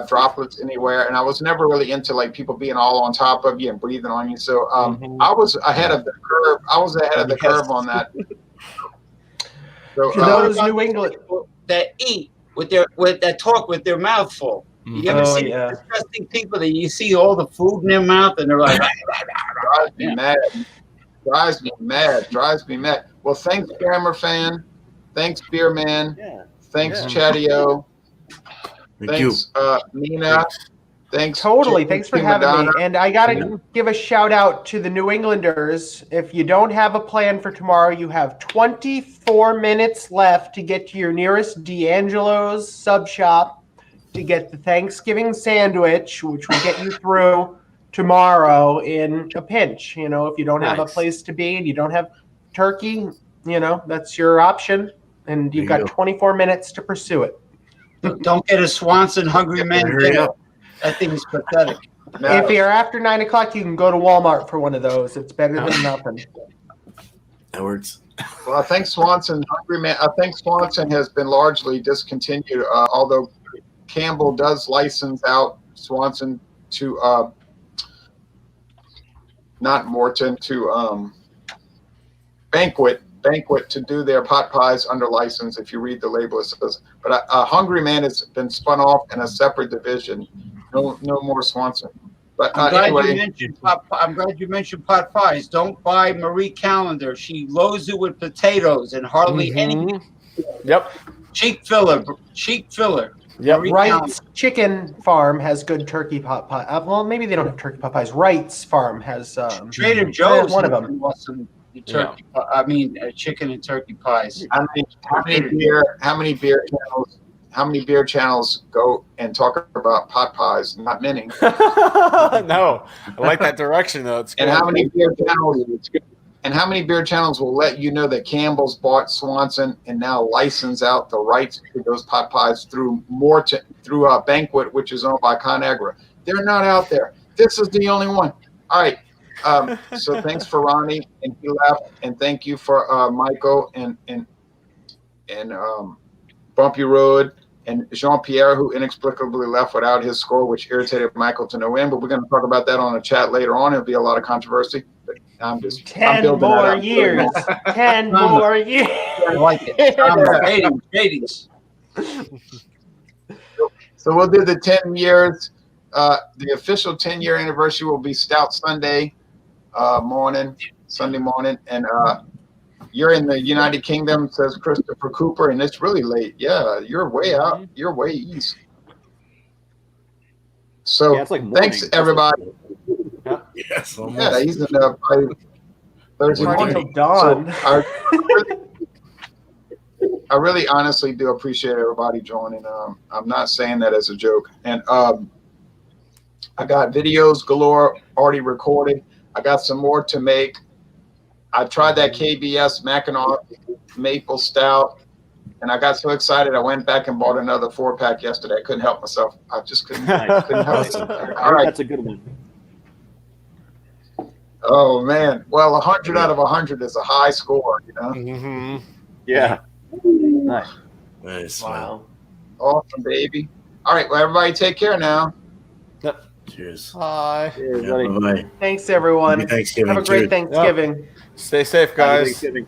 droplets anywhere, and I was never really into like people being all on top of you and breathing on you. So I was ahead of the curve. I was ahead of the curve on that. So To those New England. That eat that talk with their mouth full. You ever Oh, see yeah. disgusting people that you see all the food in their mouth and they're like, drives me mad. Drives me mad. Well, thanks, Camera Fan. Thanks, Beer Man. Yeah. Thanks, Yeah. Chatio. Thank you. Thanks, Nina. Thanks. Totally. JP Thanks for having Madonna. me. And I got to give a shout out to the New Englanders. If you don't have a plan for tomorrow, you have 24 minutes left to get to your nearest D'Angelo's sub shop to get the Thanksgiving sandwich, which will get you through tomorrow in a pinch. You know, if you don't have a Nice. place to be and you don't have turkey, you know, that's your option. And you've There you got 24 minutes to pursue it. don't get a Swanson Hungry Man Hurry dinner. up. That thing's pathetic. Now, If you're after 9 o'clock, you can go to Walmart for one of those. It's better than nothing. That works. well, I think Swanson, Hungry Man. I think Swanson has been largely discontinued, although Campbell does license out Swanson to not Morton, to Banquet to do their pot pies under license. If you read the label, it says. But Hungry Man has been spun off in a separate division. No more Swanson. But I'm glad anyway, you mentioned pot pies. Don't buy Marie Callender. She loads it with potatoes and hardly any Mhm. Yep. cheap filler. Yep. Marie Wright's Chicken Farm has good turkey pot pie. Well, maybe they don't have turkey pot pies. Wright's Farm has. Trader Joe's one of has them. awesome turkey. Chicken and turkey pies. how many beer channels go and talk about pot pies? Not many. No, I like that direction though. It's good. And how many beer channels will let you know that Campbell's bought Swanson and now license out the rights to those pot pies through Banquet, which is owned by ConAgra? They're not out there. This is the only one. All right. So thanks for Ronnie and he left, and thank you for Michael and Bumpy Road and Jean-Pierre, who inexplicably left without his score, which irritated Michael to no end. But we're going to talk about that on a chat later on. It'll be a lot of controversy. But I'm 10 building that more up. years. 10 more years. I like it. Ratings. So we'll do the 10 years. The official 10-year anniversary will be Stout Sunday morning. And you're in the United Kingdom, says Christopher Cooper, and it's really late. Yeah, you're way out. You're way east. So Yeah, it's like thanks, morning. everybody. Yes, almost. Yeah, he's in the Thursday Party morning. till dawn. So I really honestly do appreciate everybody joining. I'm not saying that as a joke. And I got videos galore already recorded. I got some more to make. I tried that KBS Mackinac Maple Stout, and I got so excited I went back and bought another 4-pack yesterday. I couldn't help myself. I just couldn't help it. All right. That's a good one. Oh man. Well, 100 out of 100 is a high score, you know. Mm-hmm. Yeah. Nice. Nice. Wow. Awesome, baby. All right. Well, everybody, take care now. Cheers. Bye. Cheers, Yeah, buddy. bye-bye. Thanks, everyone. Happy Thanksgiving. Have a great Cheers. Thanksgiving. Stay safe, Happy guys. Thanksgiving.